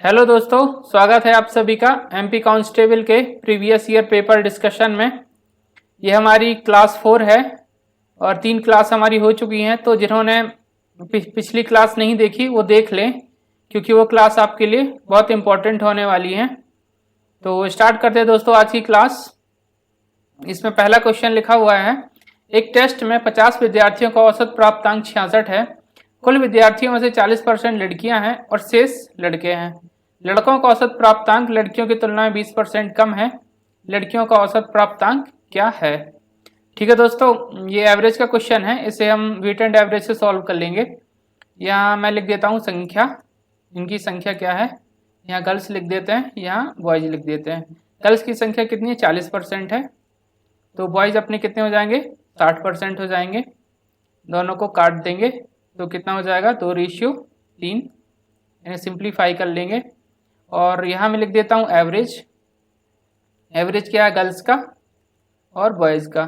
Hello दोस्तों, स्वागत है आप सभी का एमपी कांस्टेबल के प्रीवियस ईयर पेपर डिस्कशन में। ये हमारी क्लास 4 है और 3 क्लास हमारी हो चुकी हैं। तो जिन्होंने पिछली क्लास नहीं देखी वो देख लें, क्योंकि वो क्लास आपके लिए बहुत इंपॉर्टेंट होने वाली है। तो स्टार्ट करते हैं दोस्तों आज की क्लास। इसमें पहला क्वेश्चन लिखा हुआ है, एक टेस्ट में 50 विद्यार्थियों का औसत प्राप्तांक 66 है। कुल विद्यार्थियों में से 40% लड़कियां हैं और शेष लड़के हैं। लड़कों का औसत प्राप्तांक लड़कियों की तुलना में 20% कम है। लड़कियों का औसत प्राप्तांक क्या है? ठीक है दोस्तों, ये एवरेज का क्वेश्चन है, इसे हम वेटेड एवरेज से सॉल्व कर लेंगे। यहाँ मैं लिख देता हूँ संख्या, इनकी संख्या क्या है। यहाँ गर्ल्स लिख देते हैं, यहाँ बॉयज लिख देते हैं। गर्ल्स की संख्या कितनी है? 40% है। तो बॉयज अपने कितने हो जाएंगे? 60% हो जाएंगे। दोनों को काट देंगे तो कितना हो जाएगा? 2:3। इन्हें सिंप्लीफाई कर लेंगे और यहाँ मैं लिख देता हूँ एवरेज। एवरेज क्या है? गर्ल्स का और बॉयज़ का।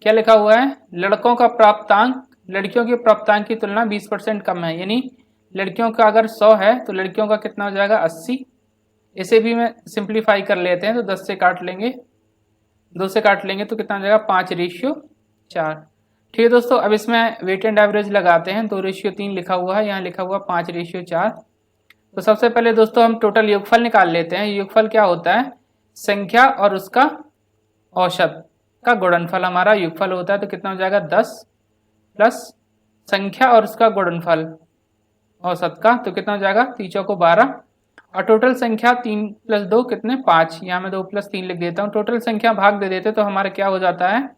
क्या लिखा हुआ है? लड़कों का प्राप्तांक लड़कियों के प्राप्तांक की तुलना 20% कम है, यानी लड़कियों का अगर 100 है तो लड़कियों का कितना हो जाएगा? 80। इसे भी मैं सिंप्लीफाई कर लेते हैं, तो 10 से काट लेंगे, 2 से काट लेंगे तो कितना हो जाएगा? 5:4। ठीक है दोस्तों, अब इसमें वेट एंड एवरेज लगाते हैं। 2:3 लिखा हुआ है, यहाँ लिखा हुआ 5:4। तो सबसे पहले दोस्तों हम टोटल योगफल निकाल लेते हैं। योगफल क्या होता है? संख्या और उसका औसत का गुणनफल हमारा योगफल होता है। तो कितना हो जाएगा? 10 प्लस संख्या और उसका गुणनफल औसत का, तो कितना हो जाएगा? 3 × 12 और टोटल संख्या 3 + 2 कितने? 5। यहाँ मैं 2 + 3 लिख देता हूँ। टोटल संख्या भाग दे देते तो हमारा क्या हो जाता है?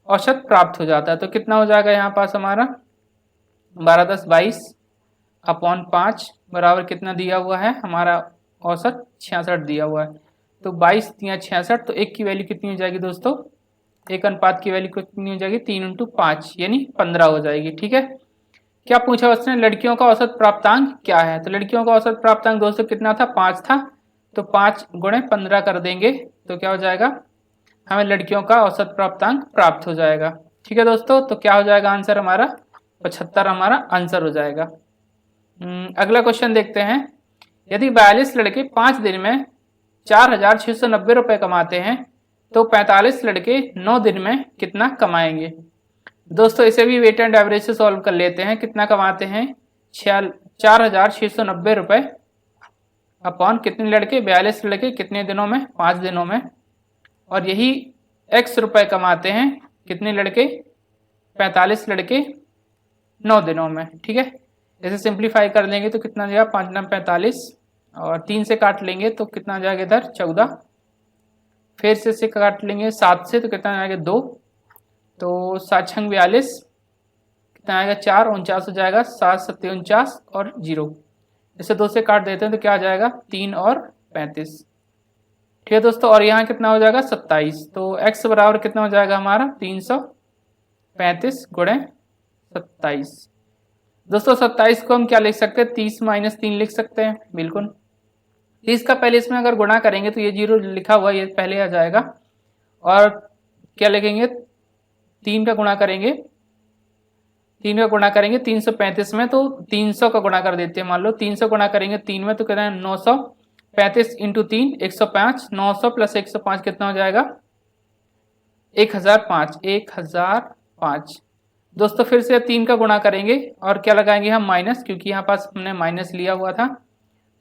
औसत प्राप्त हो जाता है। तो कितना हो जाएगा यहाँ पास हमारा? 12 × 10 = 22 अपॉन 5 बराबर कितना दिया हुआ है? हमारा औसत 66 दिया हुआ है। तो 22 × 66, तो एक की वैल्यू कितनी हो जाएगी दोस्तों? एक अनुपात की वैल्यू कितनी हो जाएगी? 3 × 5 यानी 15 हो जाएगी। ठीक है, क्या पूछा उसने? लड़कियों का औसत प्राप्तांक क्या है? तो लड़कियों का औसत प्राप्तांक दोस्तों कितना था? 5 था। तो 5 × 15 कर देंगे तो क्या हो जाएगा? हमें लड़कियों का औसत प्राप्तांक प्राप्त हो जाएगा। ठीक है दोस्तों, तो क्या हो जाएगा आंसर हमारा? 75 हमारा आंसर हो जाएगा। अगला क्वेश्चन देखते हैं। यदि 42 लड़के 5 दिन में 4,690 रुपए कमाते हैं तो 45 लड़के 9 दिन में कितना कमाएंगे? दोस्तों इसे भी वेट एंड एवरेज से सॉल्व कर लेते हैं। कितना कमाते हैं? 4,690 रुपए अपॉन कितने लड़के? 42 लड़के कितने दिनों में? 5 दिनों में। और यही x रुपए कमाते हैं कितने लड़के? 45 लड़के 9 दिनों में। ठीक है, इसे सिंप्लीफाई कर लेंगे तो कितना जाएगा? 5 × 9 = 45 और 3 से काट लेंगे तो कितना जाएगा इधर? 14। फिर से काट लेंगे 7 से तो कितना जाएगा? 2। तो 7 × 42 कितना आएगा? 4। 49 हो जाएगा। 7 × 7 = 49 और 0। इसे 2 से काट देते हैं तो क्या आ जाएगा? 3 और 35। ठीक है दोस्तों, और यहाँ कितना हो जाएगा? 27। तो x बराबर कितना हो जाएगा हमारा? 335 × 27। दोस्तों 27 को हम क्या लिख सकते हैं? 30 - 3 लिख सकते हैं। बिल्कुल, 30 का पहले इसमें अगर गुणा करेंगे तो ये 0 लिखा हुआ ये पहले आ जाएगा। और क्या लिखेंगे? 3 का गुणा करेंगे, 3 का गुणा करेंगे 335 में, तो 300 का गुणा कर देते हैं। मान लो 300 गुणा करेंगे 3 में तो कितना है? 935 × 3 105। 900 + 105 कितना हो जाएगा? 1005। 1005 दोस्तों फिर से 3 का गुणा करेंगे और क्या लगाएंगे हम? माइनस, क्योंकि यहाँ पास हमने माइनस लिया हुआ था।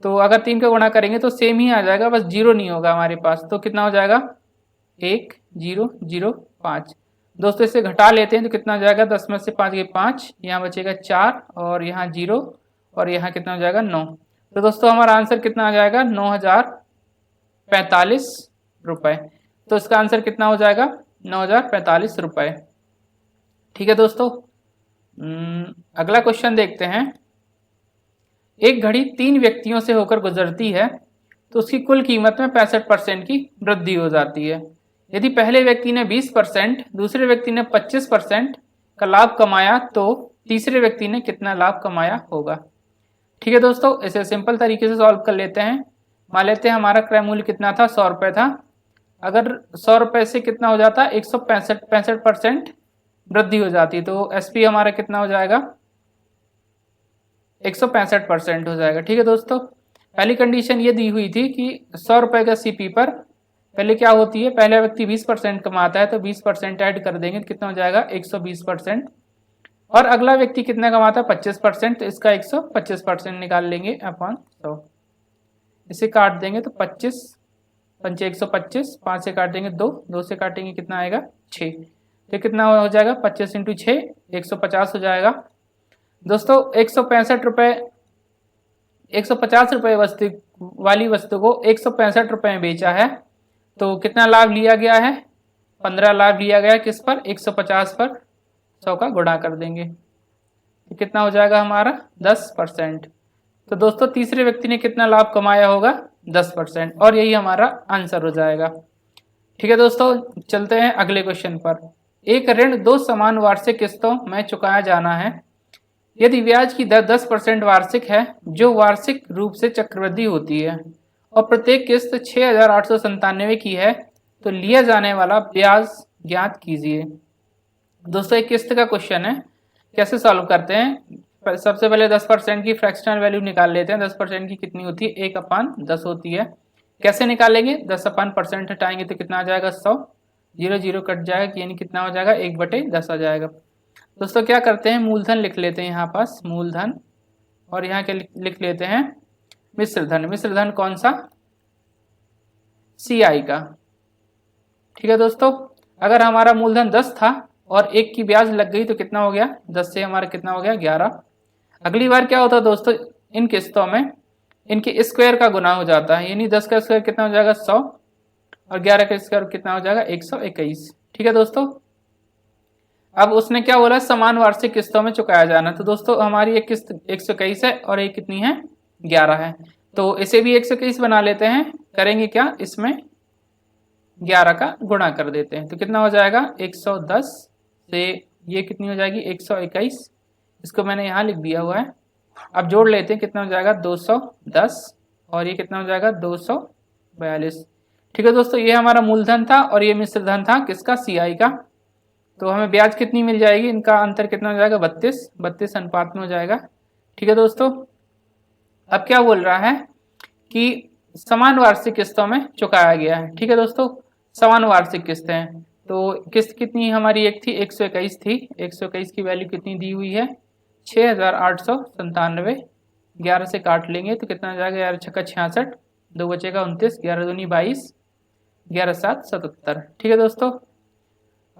तो अगर 3 का गुणा करेंगे तो सेम ही आ जाएगा, बस 0 नहीं होगा हमारे पास। तो कितना हो जाएगा? 1005। दोस्तों इसे घटा लेते हैं तो कितना हो जाएगा? 10 में से 5 गए 5, यहाँ बचेगा 4 और यहाँ 0 और यहाँ कितना हो जाएगा? 9। तो दोस्तों हमारा आंसर कितना आ जाएगा? 9,045 रुपये। तो इसका आंसर कितना हो जाएगा? 9,045 रुपये। ठीक है दोस्तों, अगला क्वेश्चन देखते हैं। एक घड़ी 3 व्यक्तियों से होकर गुजरती है तो उसकी कुल कीमत में 65% की वृद्धि हो जाती है। यदि पहले व्यक्ति ने 20%, दूसरे व्यक्ति ने 25% का लाभ कमाया तो तीसरे व्यक्ति ने कितना लाभ कमाया होगा? ठीक है दोस्तों, इसे सिंपल तरीके से सॉल्व कर लेते हैं। मान लेते हैं हमारा क्रय मूल्य कितना था? 100 रुपये था। अगर 100 रुपये से कितना हो जाता? 165% वृद्धि हो जाती, तो एसपी हमारा कितना हो जाएगा? 165% हो जाएगा। ठीक है दोस्तों, पहली कंडीशन ये दी हुई थी कि 100 रुपये का सीपी पर पहले क्या होती है, पहला व्यक्ति 20% कमाता है तो 20% ऐड कर देंगे तो कितना हो जाएगा 120%, और अगला व्यक्ति कितना कमाता है 25%, तो इसका 125% निकाल लेंगे अपॉन 100, इसे काट देंगे तो 25 पंचे 125, 5 से काट देंगे 2, 2 से काटेंगे कितना आएगा 6, तो कितना हो जाएगा 25 इंटू 6 150 हो जाएगा। दोस्तों 165 रुपये 150 रुपये वस्तु वाली वस्तु को 165 रुपये में बेचा है, तो कितना लाभ लिया गया है 15 लाभ लिया गया है, किस पर 150 पर 100 का गुणा कर देंगे तो कितना हो जाएगा हमारा 10%। तो दोस्तों तीसरे व्यक्ति ने कितना लाभ कमाया होगा 10%, और यही हमारा आंसर हो जाएगा। ठीक है दोस्तों, चलते हैं अगले क्वेश्चन पर। एक ऋण 2 समान वार्षिक किस्तों में चुकाया जाना है। यदि ब्याज की दर 10% वार्षिक है जो वार्षिक रूप से चक्रवृद्धि होती है और प्रत्येक किस्त 6,897 की है, तो लिया जाने वाला ब्याज ज्ञात कीजिए। दोस्तों एक किस्त का क्वेश्चन है, कैसे सॉल्व करते हैं। सबसे पहले 10% की फ्रैक्शनल वैल्यू निकाल लेते हैं। 10% की कितनी होती है 1/10 होती है। कैसे निकालेंगे, 10/% हटाएंगे तो कितना आ जाएगा 100, 0 0 कट जाएगा, यानी कितना हो जाएगा 1/10 आ जाएगा। दोस्तों क्या करते हैं, मूलधन लिख लेते हैं यहाँ पास मूलधन, और यहाँ के लिख लेते हैं मिश्र धन। मिश्र धन कौन सा, CI का। ठीक है दोस्तों, अगर हमारा मूलधन 10 था और 1 की ब्याज लग गई तो कितना हो गया 10 से हमारा कितना हो गया 11। अगली बार क्या होता है दोस्तों, इन किस्तों में इनके स्क्वायर का गुना हो जाता है, यानी 10 का स्क्वायर कितना हो जाएगा 100 और 11 का स्क्वायर कितना हो जाएगा 121। ठीक है दोस्तों, अब उसने क्या बोला समान वार्षिक किस्तों में चुकाया जाना। तो दोस्तों हमारी एक किस्त 121 है और एक कितनी है 11 है, तो इसे भी 121 बना लेते हैं। करेंगे क्या, इसमें 11 का गुणा कर देते हैं तो कितना हो जाएगा 110 से ये कितनी हो जाएगी 121, इसको मैंने यहाँ लिख दिया हुआ है। अब जोड़ लेते हैं, कितना हो जाएगा 210 और ये कितना हो जाएगा 242। ठीक है दोस्तों, ये हमारा मूलधन था और ये मिश्र धन था किसका, CI का। तो हमें ब्याज कितनी मिल जाएगी, इनका अंतर कितना हो जाएगा 32 अनुपात में हो जाएगा। ठीक है दोस्तों, अब क्या बोल रहा है कि समान वार्षिक किस्तों में चुकाया गया है। ठीक है दोस्तों, समान वार्षिक किस्तें हैं, तो किस्त कितनी हमारी एक थी 121 थी, 121 की वैल्यू कितनी दी हुई है 6,897। 11 से काट लेंगे तो कितना हो जाएगा 11 छक्का 66, 2 बचेगा 29, 11 दूनी 22, 11 7 77। ठीक है दोस्तों,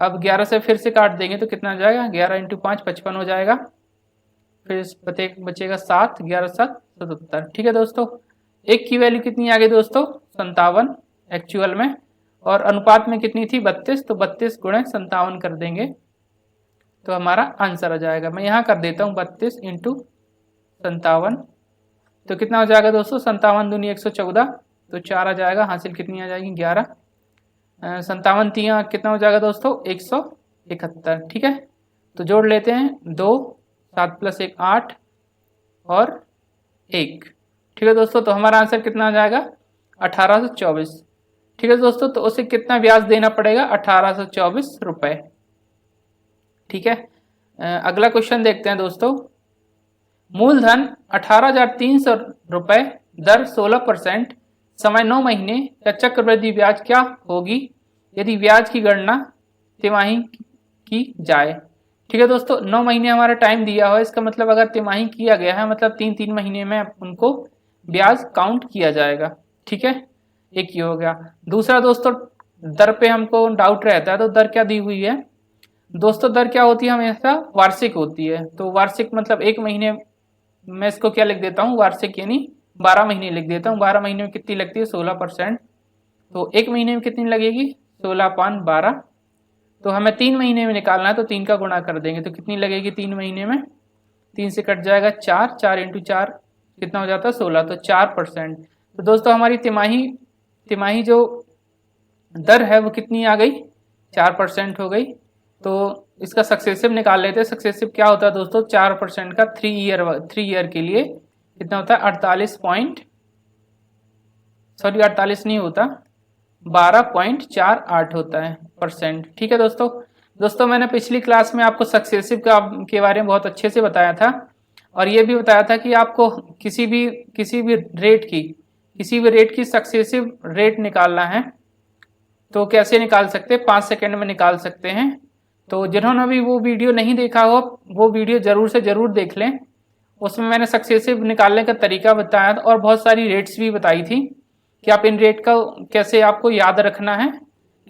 अब 11 से फिर से काट देंगे तो कितना हो जाएगा 11 इंटू 5 55 हो जाएगा, फिर बचेगा 7, 11 7 77। ठीक है दोस्तों, एक की वैल्यू कितनी आ गई दोस्तों 57 एक्चुअल में, और अनुपात में कितनी थी 32, तो 32 गुणे 57 कर देंगे तो हमारा आंसर आ जाएगा। मैं यहाँ कर देता हूँ 32 इंटू 57, तो कितना हो जाएगा दोस्तों 57 दूनी 114, तो 4 आ जाएगा, हासिल कितनी आ जाएगी 11, 57 3 कितना हो जाएगा दोस्तों 171। ठीक है, तो जोड़ लेते हैं 2, 7 + 1 8 और 1। ठीक है दोस्तों, तो हमारा आंसर कितना आ जाएगा 1824। ठीक है दोस्तों, तो उसे कितना ब्याज देना पड़ेगा 1824 रुपए। ठीक है, अगला क्वेश्चन देखते हैं दोस्तों। मूलधन 18,300 रुपए, दर 16%, समय 9 महीने का चक्रवृद्धि ब्याज क्या होगी यदि ब्याज की गणना तिमाही की जाए। ठीक है दोस्तों, 9 महीने हमारा टाइम दिया हुआ है, इसका मतलब अगर तिमाही किया गया है मतलब 3-3 महीने में उनको ब्याज काउंट किया जाएगा। ठीक है, एक ये हो गया। दूसरा दोस्तों, दर पे हमको डाउट रहता है, तो दर क्या दी हुई है दोस्तों, दर क्या होती है हमेशा वार्षिक होती है। तो वार्षिक मतलब 1 महीने में इसको क्या लिख देता हूँ वार्षिक, यानी 12 महीने लिख देता हूँ। 12 महीने में कितनी लगती है 16%, तो 1 महीने में कितनी लगेगी 16/12, तो हमें 3 महीने में निकालना है तो 3 का गुणा कर देंगे तो कितनी लगेगी 3 महीने में, 3 से कट जाएगा 4, 4 इंटू 4 कितना हो जाता है 16, तो 4%। तो दोस्तों हमारी तिमाही जो दर है वो कितनी आ गई 4% हो गई। तो इसका सक्सेसिव निकाल लेते हैं। सक्सेसिव क्या होता है दोस्तों 4% का 3 ईयर के लिए कितना होता है 48 नहीं होता 12.48 होता है %। ठीक है दोस्तों, मैंने पिछली क्लास में आपको सक्सेसिव के बारे में बहुत अच्छे से बताया था। और ये भी बताया था कि आपको किसी भी रेट की सक्सेसिव रेट निकालना है तो कैसे निकाल सकते हैं, 5 सेकेंड में निकाल सकते हैं। तो जिन्होंने भी वो वीडियो नहीं देखा हो वो वीडियो जरूर से जरूर देख लें। उसमें मैंने सक्सेसिव निकालने का तरीका बताया था और बहुत सारी रेट्स भी बताई थी कि आप इन रेट का कैसे आपको याद रखना है,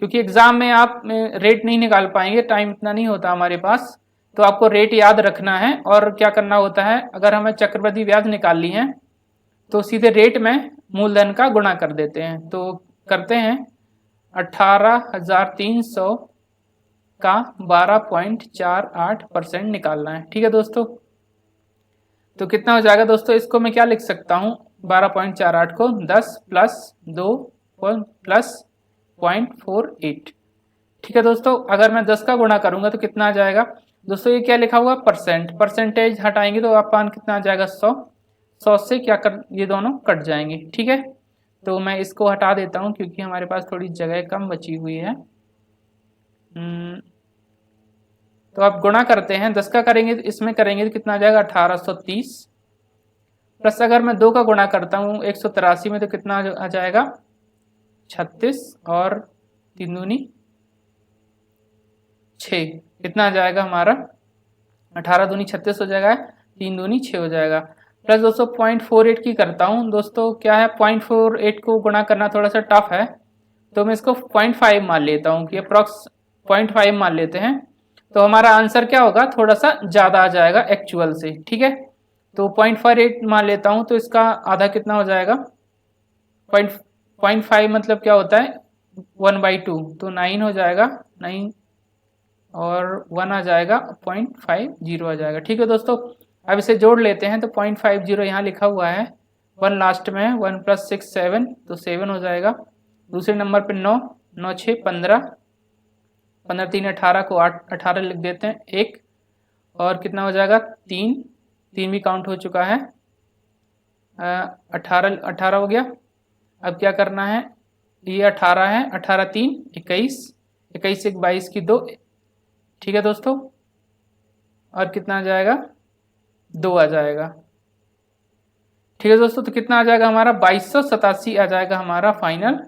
क्योंकि एग्जाम में आप रेट नहीं निकाल पाएंगे, टाइम इतना नहीं होता हमारे पास। तो आपको रेट याद रखना है और क्या करना होता है, अगर हमें चक्रवृद्धि ब्याज निकालनी है तो सीधे रेट में मूलधन का गुणा कर देते हैं। तो करते हैं 18,300 का 12.48% निकालना है। ठीक है दोस्तों, तो कितना हो जाएगा दोस्तों, इसको मैं क्या लिख सकता हूँ, 12.48 को 10 प्लस 2 प्लस 0.48। ठीक है दोस्तों, अगर मैं 10 का गुणा करूंगा तो कितना आ जाएगा दोस्तों, ये क्या लिखा हुआ परसेंटेज हटाएंगे तो अपन कितना आ जाएगा 100 से क्या कर ये दोनों कट जाएंगे। ठीक है, तो मैं इसको हटा देता हूँ क्योंकि हमारे पास थोड़ी जगह कम बची हुई है। तो आप गुणा करते हैं, 10 का करेंगे तो इसमें करेंगे तो कितना आ जाएगा 1830 प्लस अगर मैं 2 का गुणा करता हूँ 183 में तो कितना आ जाएगा 36 और 3 दूनी 6, कितना आ जाएगा हमारा 18 दूनी 36 हो जाएगा, 3 दूनी 6 हो जाएगा। प्लस दोस्तों 0.48 की करता हूँ दोस्तों, क्या है 0.48 को गुणा करना थोड़ा सा टफ है तो मैं इसको 0.5 मान लेता हूँ कि अप्रॉक्स 0.5 मान लेते हैं तो हमारा आंसर क्या होगा, थोड़ा सा ज़्यादा आ जाएगा एक्चुअल से। ठीक है, तो 0.48 मान लेता हूँ तो इसका आधा कितना हो जाएगा 0.5 मतलब क्या होता है 1/2, तो 9 हो जाएगा, 9 और 1 आ जाएगा 0.50 आ जाएगा। ठीक है दोस्तों, अब इसे जोड़ लेते हैं तो 0.50 यहाँ लिखा हुआ है, 1 लास्ट में है, 1 + 6 7 तो 7 हो जाएगा। दूसरे नंबर पे 9 9 6 15 15 3 18 को 8 18 लिख देते हैं, 1 और कितना हो जाएगा 3 3 भी काउंट हो चुका है, 18 हो गया। अब क्या करना है, ये 18 है, 18 3 21 21 1 22 की 2। ठीक है दोस्तों, और कितना आ जाएगा 2 आ जाएगा। ठीक है दोस्तों, तो कितना आ जाएगा हमारा 2287 आ जाएगा हमारा फाइनल,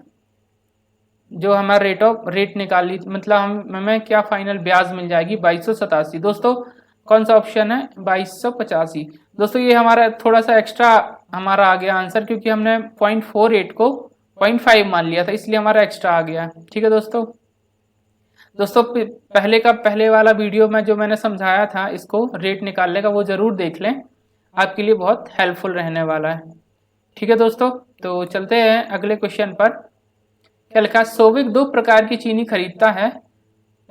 जो हमारा रेट निकाली मतलब हमें क्या फाइनल ब्याज मिल जाएगी 2287। दोस्तों कौन सा ऑप्शन है 2285। दोस्तों ये हमारा थोड़ा सा एक्स्ट्रा हमारा आ गया आंसर, क्योंकि हमने 0.48 को 0.5 मान लिया था इसलिए हमारा एक्स्ट्रा आ गया। ठीक है दोस्तों, पहले वाला वीडियो में जो मैंने समझाया था इसको रेट निकालने का वो जरूर देख लें, आपके लिए बहुत हेल्पफुल रहने वाला है। ठीक है दोस्तों, तो चलते हैं अगले क्वेश्चन पर। क्या लिखा, सोविक 2 प्रकार की चीनी खरीदता है।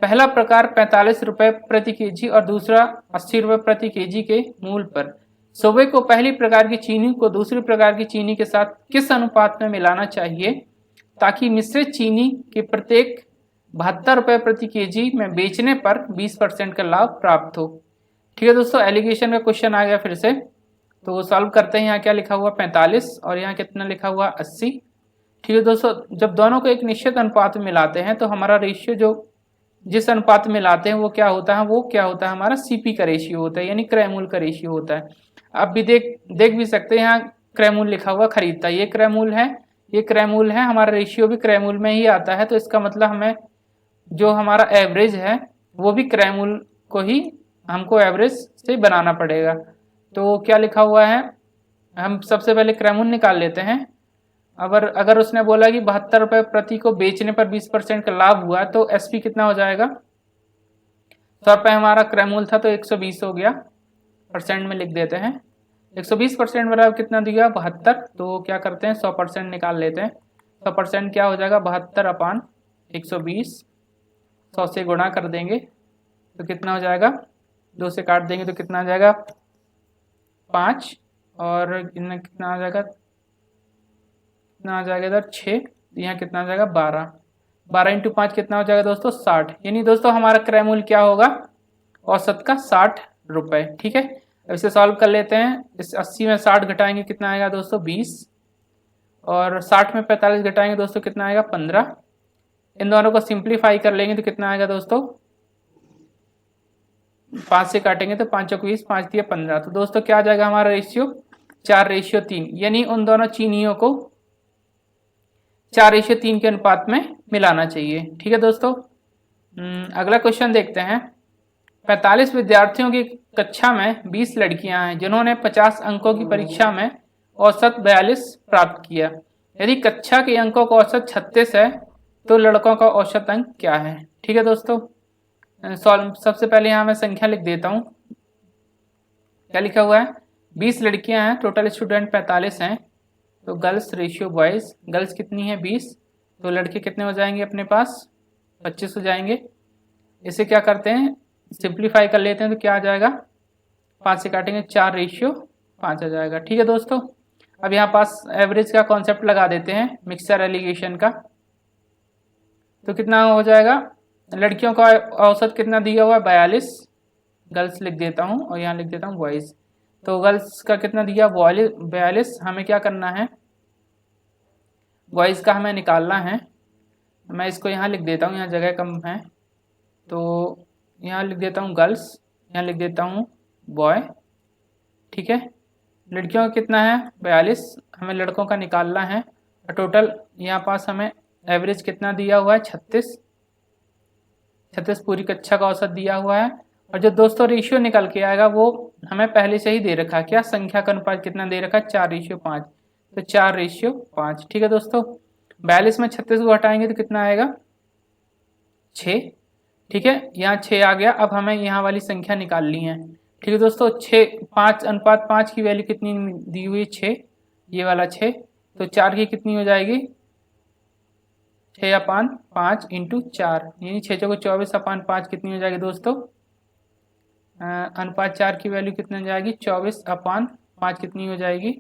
पहला प्रकार 45 रुपए प्रति केजी और दूसरा 80 रुपए प्रति केजी के मूल पर। सोविक को पहली प्रकार की चीनी को दूसरी प्रकार की चीनी के साथ किस अनुपात में मिलाना चाहिए ताकि मिश्रित चीनी के प्रत्येक 72 रुपए प्रति केजी में बेचने पर 20% का लाभ प्राप्त हो। ठीक है दोस्तों, एलिगेशन का क्वेश्चन आ गया फिर से, तो सॉल्व करते हैं। यहाँ क्या लिखा हुआ 45 और यहाँ कितना लिखा हुआ 80। ठीक है दोस्तों, जब दोनों को एक निश्चित अनुपात में मिलाते हैं तो हमारा रेशियो जो जिस अनुपात में मिलाते हैं वो क्या होता है हमारा सीपी का रेशियो होता है, यानी क्रय मूल्य का रेशियो होता है। आप भी देख भी सकते हैं, यहाँ क्रय मूल्य लिखा हुआ खरीदता है, ये क्रय मूल्य है, ये क्रय मूल्य है, हमारा रेशियो भी क्रय मूल्य में ही आता है। तो इसका मतलब हमें जो हमारा एवरेज है वो भी क्रय मूल्य को ही हमको एवरेज से बनाना पड़ेगा। तो क्या लिखा हुआ है, हम सबसे पहले क्रय मूल्य निकाल लेते हैं। अगर उसने बोला कि 72 रुपए प्रति को बेचने पर 20% का लाभ हुआ तो एसपी कितना हो जाएगा, 100 रुपये हमारा क्रय मूल्य था तो 120 हो गया, परसेंट में लिख देते हैं। 120% बराबर कितना दिया 72, तो क्या करते हैं 100% निकाल लेते हैं। 100% क्या हो जाएगा 72/120, 100 से गुणा कर देंगे तो कितना हो जाएगा, 2 से काट देंगे तो कितना आ जाएगा 5 और इनमें कितना आ जाएगा इधर 6, यहाँ कितना आ जाएगा 12 × 5 कितना हो जाएगा दोस्तों 60। यानी दोस्तों हमारा क्रय मूल्य क्या होगा औसत का 60 रुपए। ठीक है, अब इसे सॉल्व कर लेते हैं। इस 80 में 60 घटाएंगे कितना आएगा दोस्तों 20 और 60 में 45 घटाएंगे दोस्तों कितना आएगा 15। इन दोनों को सिंप्लीफाई कर लेंगे तो कितना आएगा दोस्तों 5 से काटेंगे तो 5 चौक 20, 5 दिया 15। तो दोस्तों क्या आ जाएगा हमारा रेशियो 4:3, यानी उन दोनों चीनियों को 4:3 के अनुपात में मिलाना चाहिए। ठीक है दोस्तों। अगला क्वेश्चन देखते हैं। 45 विद्यार्थियों की कक्षा में 20 लड़कियां हैं जिन्होंने 50 अंकों की परीक्षा में औसत 42 प्राप्त किया। यदि कक्षा के अंकों का औसत 36 है तो लड़कों का औसत अंक क्या है। ठीक है दोस्तों। सबसे पहले यहाँ मैं संख्या लिख देता हूँ। क्या लिखा हुआ है, 20 लड़कियां हैं, टोटल स्टूडेंट 45 हैं। तो गर्ल्स रेशियो बॉयज़, गर्ल्स कितनी है 20, तो लड़के कितने हो जाएंगे अपने पास 25 हो जाएंगे। इसे क्या करते हैं, सिंप्लीफाई कर लेते हैं तो क्या आ जाएगा, 5 से काटेंगे 4:5 आ जाएगा। ठीक है दोस्तों। अब यहाँ पास एवरेज का कॉन्सेप्ट लगा देते हैं, मिक्सचर एलिगेशन का। तो कितना हो जाएगा, लड़कियों का औसत कितना दिया हुआ है 42, गर्ल्स लिख देता हूँ और यहाँ लिख देता हूँ बॉयज़। तो गर्ल्स का कितना दिया 42, हमें क्या करना है, बॉयज़ का हमें निकालना है। मैं इसको यहाँ लिख देता हूँ, यहाँ जगह कम है तो यहाँ लिख देता हूँ गर्ल्स, यहाँ लिख देता हूँ बॉय। ठीक है। लड़कियों का कितना है 42, हमें लड़कों का निकालना है। और टोटल यहाँ पास हमें एवरेज कितना दिया हुआ है 36 पूरी कक्षा का औसत दिया हुआ है। और जो दोस्तों रेशियो निकल के आएगा वो हमें पहले से ही दे रखा है, क्या संख्या का अनुपात कितना दे रखा है 4:5, तो 4:5। ठीक है दोस्तों। 42 में 36 को हटाएंगे तो कितना आएगा 6। ठीक है, यहाँ 6 आ गया। अब हमें यहाँ वाली संख्या निकालनी है। ठीक है दोस्तों। 5:5 की वैल्यू कितनी दी हुई 6, ये वाला 6, तो 4 की कितनी हो जाएगी 6/5 इंटू 4, यानी 6 चौको 24/5 कितनी हो जाएगी दोस्तों, अनुपात 4 की वैल्यू कितनी हो जाएगी 24/5 कितनी हो जाएगी,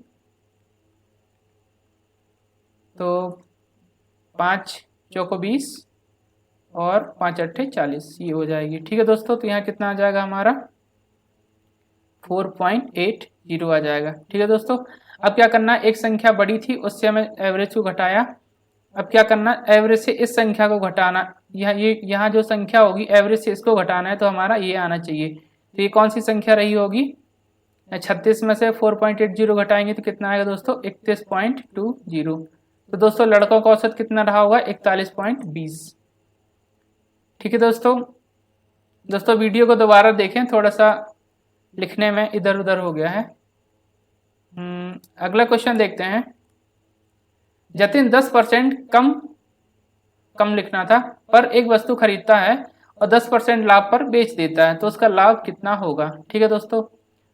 तो 5 चौको 20 और 5 अट्ठे 40, ये हो जाएगी। ठीक है दोस्तों। तो यहाँ कितना आ जाएगा हमारा 4.80 आ जाएगा। ठीक है दोस्तों। अब क्या करना, एक संख्या बड़ी थी उससे हमें एवरेज को घटाया। अब क्या करना, एवरेज से इस संख्या को घटाना, यहाँ जो संख्या होगी एवरेज से इसको घटाना है तो हमारा ये आना चाहिए। तो ये कौन सी संख्या रही होगी, 36 में से 4.80 घटाएंगे तो कितना आएगा दोस्तों 31.20। तो दोस्तों लड़कों का औसत कितना रहा होगा 41.20। ठीक है दोस्तों वीडियो को दोबारा देखें, थोड़ा सा लिखने में इधर उधर हो गया है। अगला क्वेश्चन देखते हैं। जतिन 10% कम लिखना था पर एक वस्तु खरीदता है और 10% लाभ पर बेच देता है तो उसका लाभ कितना होगा। ठीक है दोस्तों।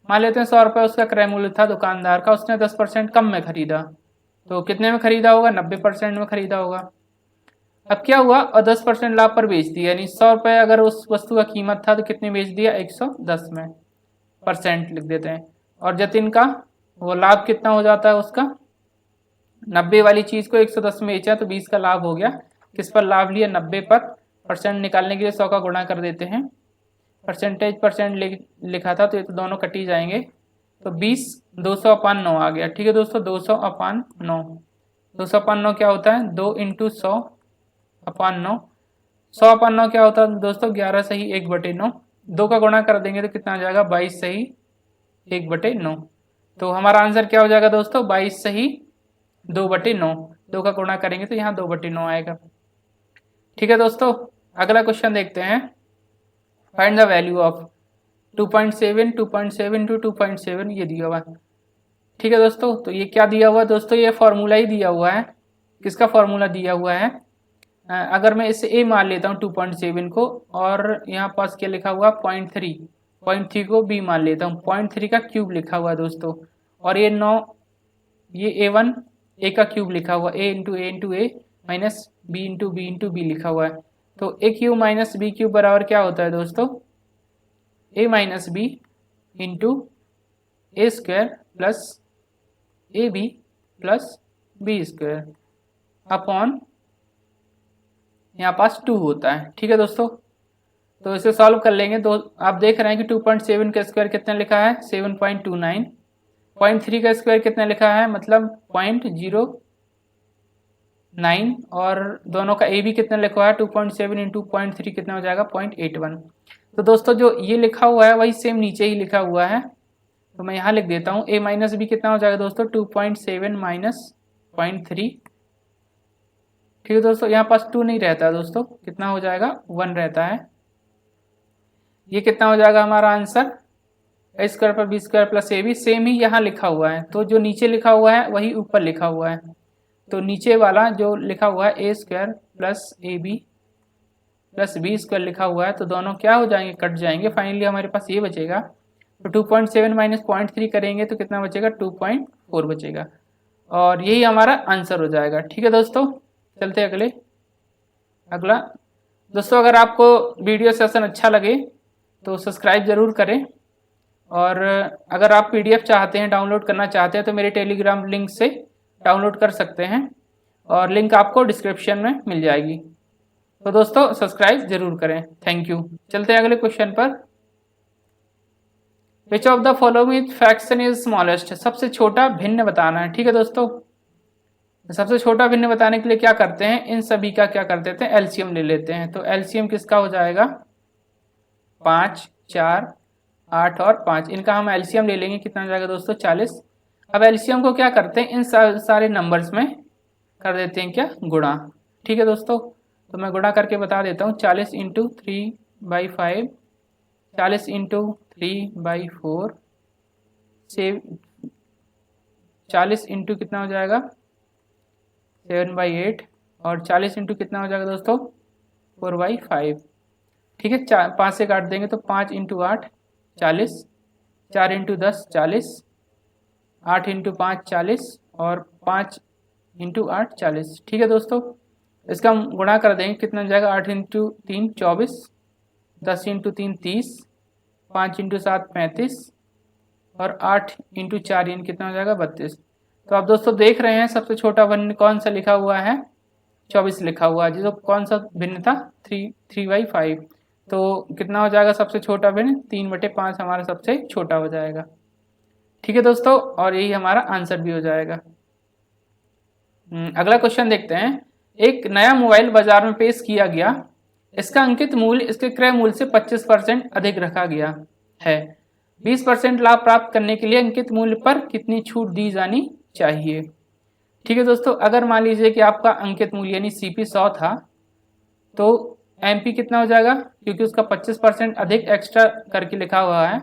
मान लेते हैं 100 रुपये उसका क्रय मूल्य था दुकानदार का, उसने 10% कम में खरीदा, तो कितने में खरीदा होगा 90% में खरीदा होगा। अब क्या हुआ, और 10% लाभ पर बेच दिया, यानी 100 रुपये अगर उस वस्तु का कीमत था तो कितने बेच दिया 110 में, परसेंट लिख देते हैं। और जतिन का वो लाभ कितना हो जाता है उसका, 90 वाली चीज़ को 110 में बेचा तो 20 का लाभ हो गया। किस पर लाभ लिया 90 पर, परसेंट निकालने के लिए 100 का गुणा कर देते हैं, परसेंट लिखा था तो ये तो दोनों कट ही जाएंगे, तो 20 200/9 आ गया। ठीक है दोस्तों। 200/9, 200/9 क्या होता है 2 × 100/9, 100/9 क्या होता है दोस्तों 11 सही 1/9, 2 का गुणा कर देंगे तो कितना आ जाएगा 22 सही 1/9। तो हमारा आंसर क्या हो जाएगा दोस्तों 22 सही 2/9, 2 का गुणा करेंगे तो यहाँ 2/9 आएगा। ठीक है दोस्तों। अगला क्वेश्चन देखते हैं। फाइंड द वैल्यू ऑफ 2.7 2.7 × 2.7, ये दिया हुआ है। ठीक है दोस्तों। तो ये क्या दिया हुआ है दोस्तों, ये फॉर्मूला ही दिया हुआ है। किसका फॉर्मूला दिया हुआ है, अगर मैं इसे a मान लेता हूँ 2.7 को, और यहाँ पास क्या लिखा हुआ 0.3 को b मान लेता हूँ, 0.3 का क्यूब लिखा हुआ है दोस्तों, और ये 9, ये a1 a का क्यूब लिखा हुआ a × a minus b × b लिखा हुआ है। तो a cube minus b cube बराबर क्या होता है दोस्तों, a minus b into a square plus ab plus b square upon यहाँ पास 2 होता है। ठीक है दोस्तों। तो इसे सॉल्व कर लेंगे। तो आप देख रहे हैं कि 2.7 का स्क्वायर कितना लिखा है 7.29, 0.3 का स्क्वायर कितना लिखा है मतलब 0.09, और दोनों का ए भी कितना लिखा है 2.7 × 0.3 कितना हो जाएगा 0.81। तो दोस्तों जो ये लिखा हुआ है वही सेम नीचे ही लिखा हुआ है, तो मैं यहाँ लिख देता हूँ a माइनस बी कितना हो जाएगा दोस्तों 2.7 माइनस 0.3। ठीक है दोस्तों, यहाँ पास 2 नहीं रहता है दोस्तों, कितना हो जाएगा 1 रहता है। ये कितना हो जाएगा हमारा आंसर ए स्क्वायर पर B square plus A B, same ही यहाँ लिखा हुआ है, तो जो नीचे लिखा हुआ है वही ऊपर लिखा हुआ है, तो नीचे वाला जो लिखा हुआ है A square plus A B plus B square लिखा हुआ है, तो दोनों क्या हो जाएंगे, कट जाएंगे। फाइनली हमारे पास ये बचेगा, तो 2.7 माइनस 0.3 करेंगे तो कितना बचेगा 2.4 बचेगा, और यही हमारा आंसर हो जाएगा। ठीक है दोस्तों, चलते अगला। दोस्तों अगर आपको वीडियो सेशन अच्छा लगे तो सब्सक्राइब ज़रूर करें, और अगर आप पीडीएफ चाहते हैं, डाउनलोड करना चाहते हैं, तो मेरे टेलीग्राम लिंक से डाउनलोड कर सकते हैं, और लिंक आपको डिस्क्रिप्शन में मिल जाएगी। तो दोस्तों सब्सक्राइब जरूर करें। Thank you. चलते हैं अगले क्वेश्चन पर। Which of the following fraction is smallest, सबसे छोटा भिन्न बताना है। ठीक है दोस्तों, सबसे छोटा भिन्न बताने के लिए क्या करते हैं, इन सभी का क्या करते थे, एलसीएम ले लेते हैं। तो एलसीएम किसका हो जाएगा 5, 4, 8 और 5, इनका हम एलसीएम ले लेंगे, कितना हो जाएगा दोस्तों 40। अब एलसीएम को क्या करते हैं, इन सारे नंबर्स में कर देते हैं क्या, गुणा। ठीक है दोस्तों, तो मैं गुणा करके बता देता हूँ, 40 इंटू 3/5, 40 इंटू 3/4 से 40 इंटू कितना हो जाएगा 7/8, और 40 इंटू कितना हो जाएगा दोस्तों 4/5। ठीक है, 5 से काट देंगे तो 5 इंटू 8 40, 4 इंटू 10 40, 8 इंटू 5 40, और 5 इंटू 8 40। ठीक है दोस्तों, इसका हम गुणा कर देंगे, कितना हो जाएगा 8 इंटू 3 24, 10 इंटू 3 30, 5 इंटू 7 35, और 8 इंटू 4 यानी कितना हो जाएगा 32। तो आप दोस्तों देख रहे हैं सबसे छोटा भिन्न कौन सा लिखा हुआ है, 24 लिखा हुआ है, जिसको कौन सा भिन्न था 3/5। तो कितना हो जाएगा सबसे छोटा भिन्न 3/5 हमारा सबसे छोटा हो जाएगा। ठीक है दोस्तों, और यही हमारा आंसर भी हो जाएगा। अगला क्वेश्चन देखते हैं। एक नया मोबाइल बाजार में पेश किया गया, इसका अंकित मूल्य इसके क्रय मूल्य से 25% अधिक रखा गया है। 20% लाभ प्राप्त करने के लिए अंकित मूल्य पर कितनी छूट दी जानी चाहिए। ठीक है दोस्तों, अगर मान लीजिए कि आपका अंकित मूल्य यानी सीपी 100 था, तो एमपी कितना हो जाएगा, क्योंकि उसका 25% अधिक एक्स्ट्रा करके लिखा हुआ है,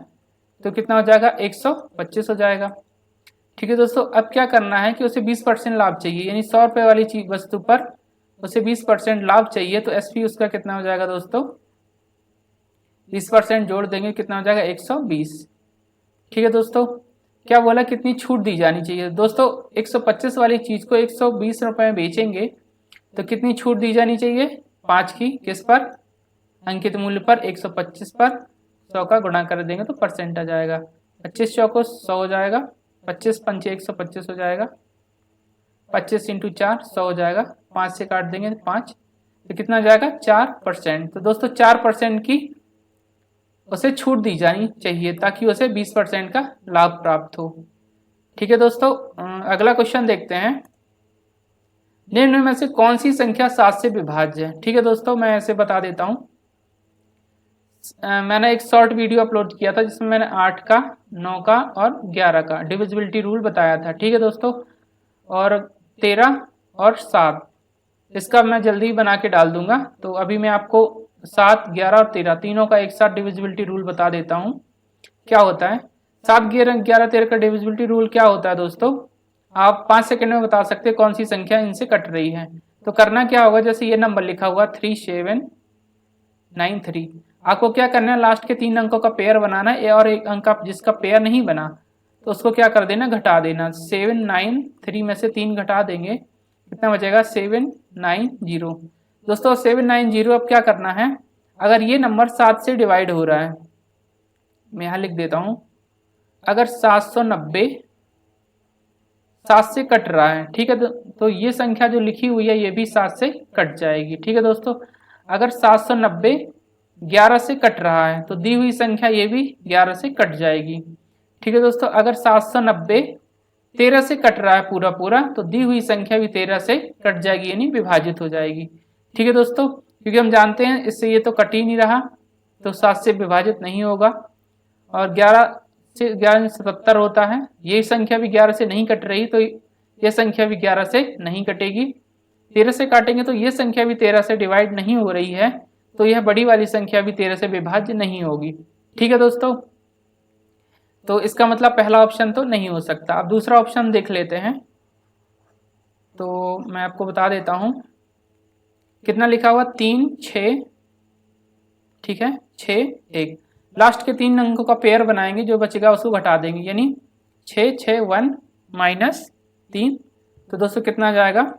तो कितना हो जाएगा 125 हो जाएगा। ठीक है दोस्तों, अब क्या करना है कि उसे 20% लाभ चाहिए, यानी 100 रुपये वाली चीज वस्तु पर उसे 20% लाभ चाहिए, तो एसपी उसका कितना हो जाएगा दोस्तों 20% जोड़ देंगे, कितना हो जाएगा 120। ठीक है दोस्तों, क्या बोला कितनी छूट दी जानी चाहिए। दोस्तों 125 वाली चीज को 120 रुपये में बेचेंगे तो कितनी छूट दी जानी चाहिए 5 की, किस पर, अंकित मूल्य पर 125 पर 100 का गुणा कर देंगे तो परसेंट आ जाएगा, 25 चौको 100 हो जाएगा, 25 पंचे 125 हो जाएगा, 25 इंटू 4 100 हो जाएगा, 5 से काट देंगे 5, तो कितना हो जाएगा 4%। तो दोस्तों 4% की उसे छूट दी जानी चाहिए ताकि उसे 20% का लाभ प्राप्त हो। ठीक है दोस्तों, अगला क्वेश्चन देखते हैं। निम्न में से कौन सी संख्या 7 से विभाज्य है। ठीक है दोस्तों, मैं ऐसे बता देता हूं, मैंने एक शॉर्ट वीडियो अपलोड किया था जिसमें मैंने 8 का 9 का और 11 का डिविजिबिलिटी रूल बताया था। ठीक है दोस्तों, और 13 और 7 इसका मैं जल्दी बना के डाल दूंगा। तो अभी मैं आपको 7, 11 और 13 तीनों का एक साथ डिविजिबिलिटी रूल बता देता हूं क्या होता है। 7, 11, 13 का डिविजिबिलिटी रूल क्या होता है दोस्तों, आप 5 सेकंड में बता सकते हैं कौन सी संख्या इनसे कट रही है। तो करना क्या होगा, जैसे ये नंबर लिखा हुआ 3793, आपको क्या करना है, लास्ट के 3 अंकों का पेयर बनाना है, और एक अंक जिसका पेयर नहीं बना तो उसको क्या कर देना, घटा देना। 793 में से 3 घटा देंगे, कितना बचेगा 790। दोस्तों 790 अब क्या करना है, अगर ये नंबर 7 से डिवाइड हो रहा है, मैं यहाँ लिख देता हूँ, अगर 790 7 से कट रहा है, ठीक है, तो ये संख्या जो लिखी हुई है ये भी 7 से कट जाएगी। ठीक है दोस्तों, अगर 790 11 से कट रहा है तो दी हुई संख्या ये भी 11 से कट जाएगी। ठीक है दोस्तों, अगर 790 13 से कट रहा है पूरा पूरा तो दी हुई संख्या भी 13 से कट जाएगी, यानी विभाजित हो जाएगी। ठीक है दोस्तों, क्योंकि हम जानते हैं इससे ये तो कट ही नहीं रहा, तो 7 से विभाजित नहीं होगा। और 11 से 77 होता है, ये संख्या भी 11 से नहीं कट रही, तो ये संख्या भी 11 से नहीं कटेगी। 13 से काटेंगे तो ये संख्या भी 13 से डिवाइड नहीं हो रही है, तो यह बड़ी वाली संख्या भी 13 से विभाज्य नहीं होगी। ठीक है दोस्तों, तो इसका मतलब पहला ऑप्शन तो नहीं हो सकता। अब दूसरा ऑप्शन देख लेते हैं, तो मैं आपको बता देता हूं कितना लिखा हुआ, 3 6, ठीक है, 6 1। लास्ट के 3 अंकों का पेयर बनाएंगे, जो बचेगा उसको घटा देंगे, यानी 6 6 1 माइनस 3, तो दोस्तों कितना आ जाएगा,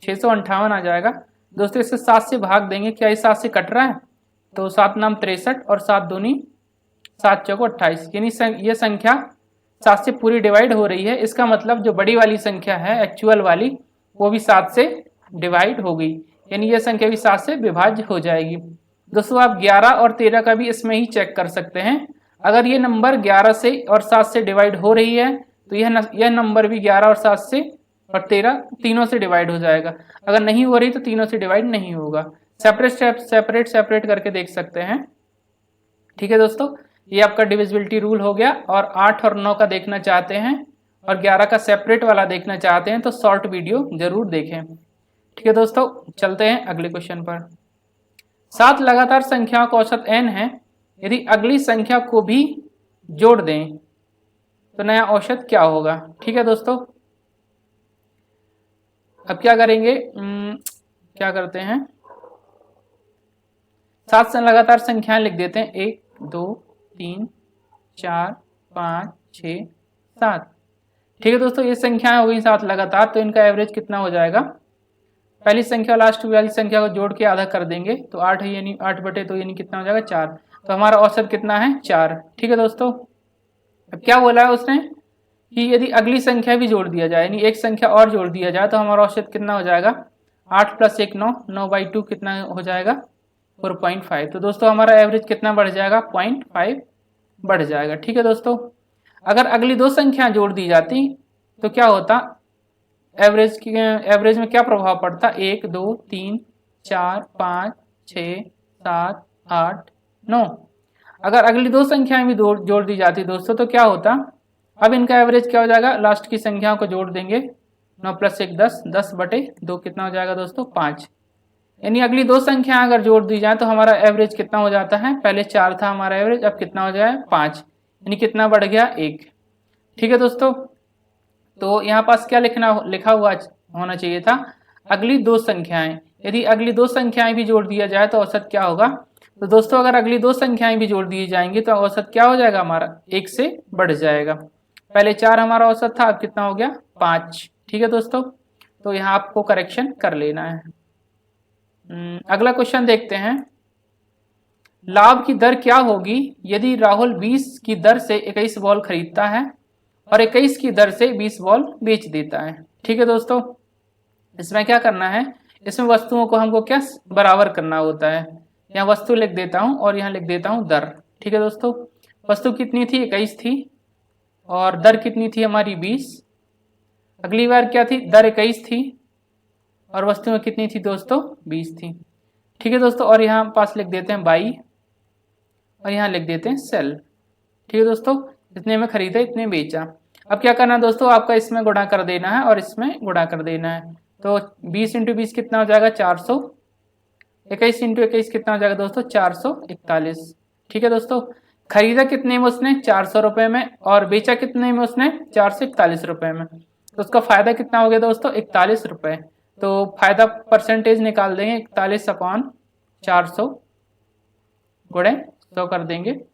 658 आ जाएगा। दोस्तों इसे 7 से भाग देंगे, क्या ये 7 से कट रहा है, तो 7 नाम 63 और 7 दूनी 7 चौको 28, यानी ये संख्या 7 से पूरी डिवाइड हो रही है। इसका मतलब जो बड़ी वाली संख्या है एक्चुअल वाली, वो भी 7 से डिवाइड हो गई, यानी ये संख्या भी 7 से विभाज्य हो जाएगी। दोस्तों आप 11 और 13 का भी इसमें ही चेक कर सकते हैं। अगर ये नंबर 11 से और 7 से डिवाइड हो रही है, तो यह नंबर भी 11 और 7 से और 13 तीनों से डिवाइड हो जाएगा। अगर नहीं हो रही तो तीनों से डिवाइड नहीं होगा। सेपरेट करके देख सकते हैं। ठीक है दोस्तों, ये आपका डिविजिबिलिटी रूल हो गया। और 8 और 9 का देखना चाहते हैं और 11 का सेपरेट वाला देखना चाहते हैं तो शॉर्ट वीडियो जरूर देखें। ठीक है दोस्तों, चलते हैं अगले क्वेश्चन पर। 7 लगातार संख्याओं का औसत n है, यदि अगली संख्या को भी जोड़ दें तो नया औसत क्या होगा। ठीक है दोस्तों, अब क्या करेंगे, क्या करते हैं, 7 से लगातार संख्याएं लिख देते हैं, 1 2 3 4 5 6 7। ठीक है दोस्तों, ये संख्याएं हो गई 7 लगातार, तो इनका एवरेज कितना हो जाएगा, पहली संख्या लास्ट वाली संख्या को जोड़ के आधा कर देंगे तो 8 है, यानी 8 बटे तो यानी कितना हो जाएगा 4, तो हमारा औसत कितना है 4। ठीक है दोस्तों, अब क्या बोला है उसने कि यदि अगली संख्या भी जोड़ दिया जाए, यानी एक संख्या और जोड़ दिया जाए, तो हमारा औसत कितना हो जाएगा, 8 + 1 9, 9/2 कितना हो जाएगा 4.5। तो दोस्तों हमारा एवरेज कितना बढ़ जाएगा, 0.5 बढ़ जाएगा। ठीक है दोस्तों, अगर अगली 2 संख्या जोड़ दी जाती तो क्या होता, एवरेज में क्या प्रभाव पड़ता, 1 2 3 4 5 6 7 8 9। अगर अगली 2 संख्याएं भी जोड़ दी जाती दोस्तों तो क्या होता, अब इनका एवरेज क्या हो जाएगा, लास्ट की संख्याओं को जोड़ देंगे, 9 + 1 10, 10/2 कितना हो जाएगा दोस्तों 5। यानी अगली 2 संख्या अगर जोड़ दी जाए तो हमारा एवरेज कितना हो जाता है, पहले 4 था हमारा एवरेज, अब कितना हो जाए 5, यानी कितना बढ़ गया 1। ठीक है दोस्तों, तो यहाँ पास क्या लिखा हुआ होना चाहिए था, अगली 2 संख्याएं, यदि अगली 2 संख्याएं भी जोड़ दिया जाए तो औसत क्या होगा। तो दोस्तों अगर अगली 2 संख्याएं भी जोड़ दी जाएंगी तो औसत क्या हो जाएगा, हमारा 1 से बढ़ जाएगा। पहले 4 हमारा औसत था, अब कितना हो गया 5। ठीक है दोस्तों, तो यहाँ आपको करेक्शन कर लेना है। अगला क्वेश्चन देखते हैं, लाभ की दर क्या होगी यदि राहुल 20 की दर से 21 बॉल खरीदता है और 21 की दर से 20 बॉल बेच देता है। ठीक है दोस्तों, इसमें क्या करना है, इसमें वस्तुओं को हमको क्या बराबर करना होता है। यहाँ वस्तु लिख देता हूँ और यहाँ लिख देता हूँ दर। ठीक है दोस्तों, वस्तु कितनी थी 21 थी और दर कितनी थी हमारी 20। अगली बार क्या थी, दर 21 थी और वस्तु में कितनी थी दोस्तों 20 थी। ठीक है दोस्तों, और यहाँ पास लिख देते हैं बाई और यहाँ लिख देते हैं सेल। ठीक है दोस्तों, इतने में खरीदा इतने बेचा। अब क्या करना है दोस्तों, आपका इसमें गुणा कर देना है और इसमें गुणा कर देना है। तो 20 × 20 कितना हो जाएगा 400, 21 × 21 कितना हो जाएगा दोस्तों 441। ठीक है दोस्तों, खरीदा कितने में उसने 400 रुपये में और बेचा कितने में उसने 441 रुपये में, तो उसका फायदा कितना हो गया दोस्तों 41 रुपये। तो फायदा परसेंटेज निकाल देंगे, 41/400 गुणे 100 कर देंगे, ये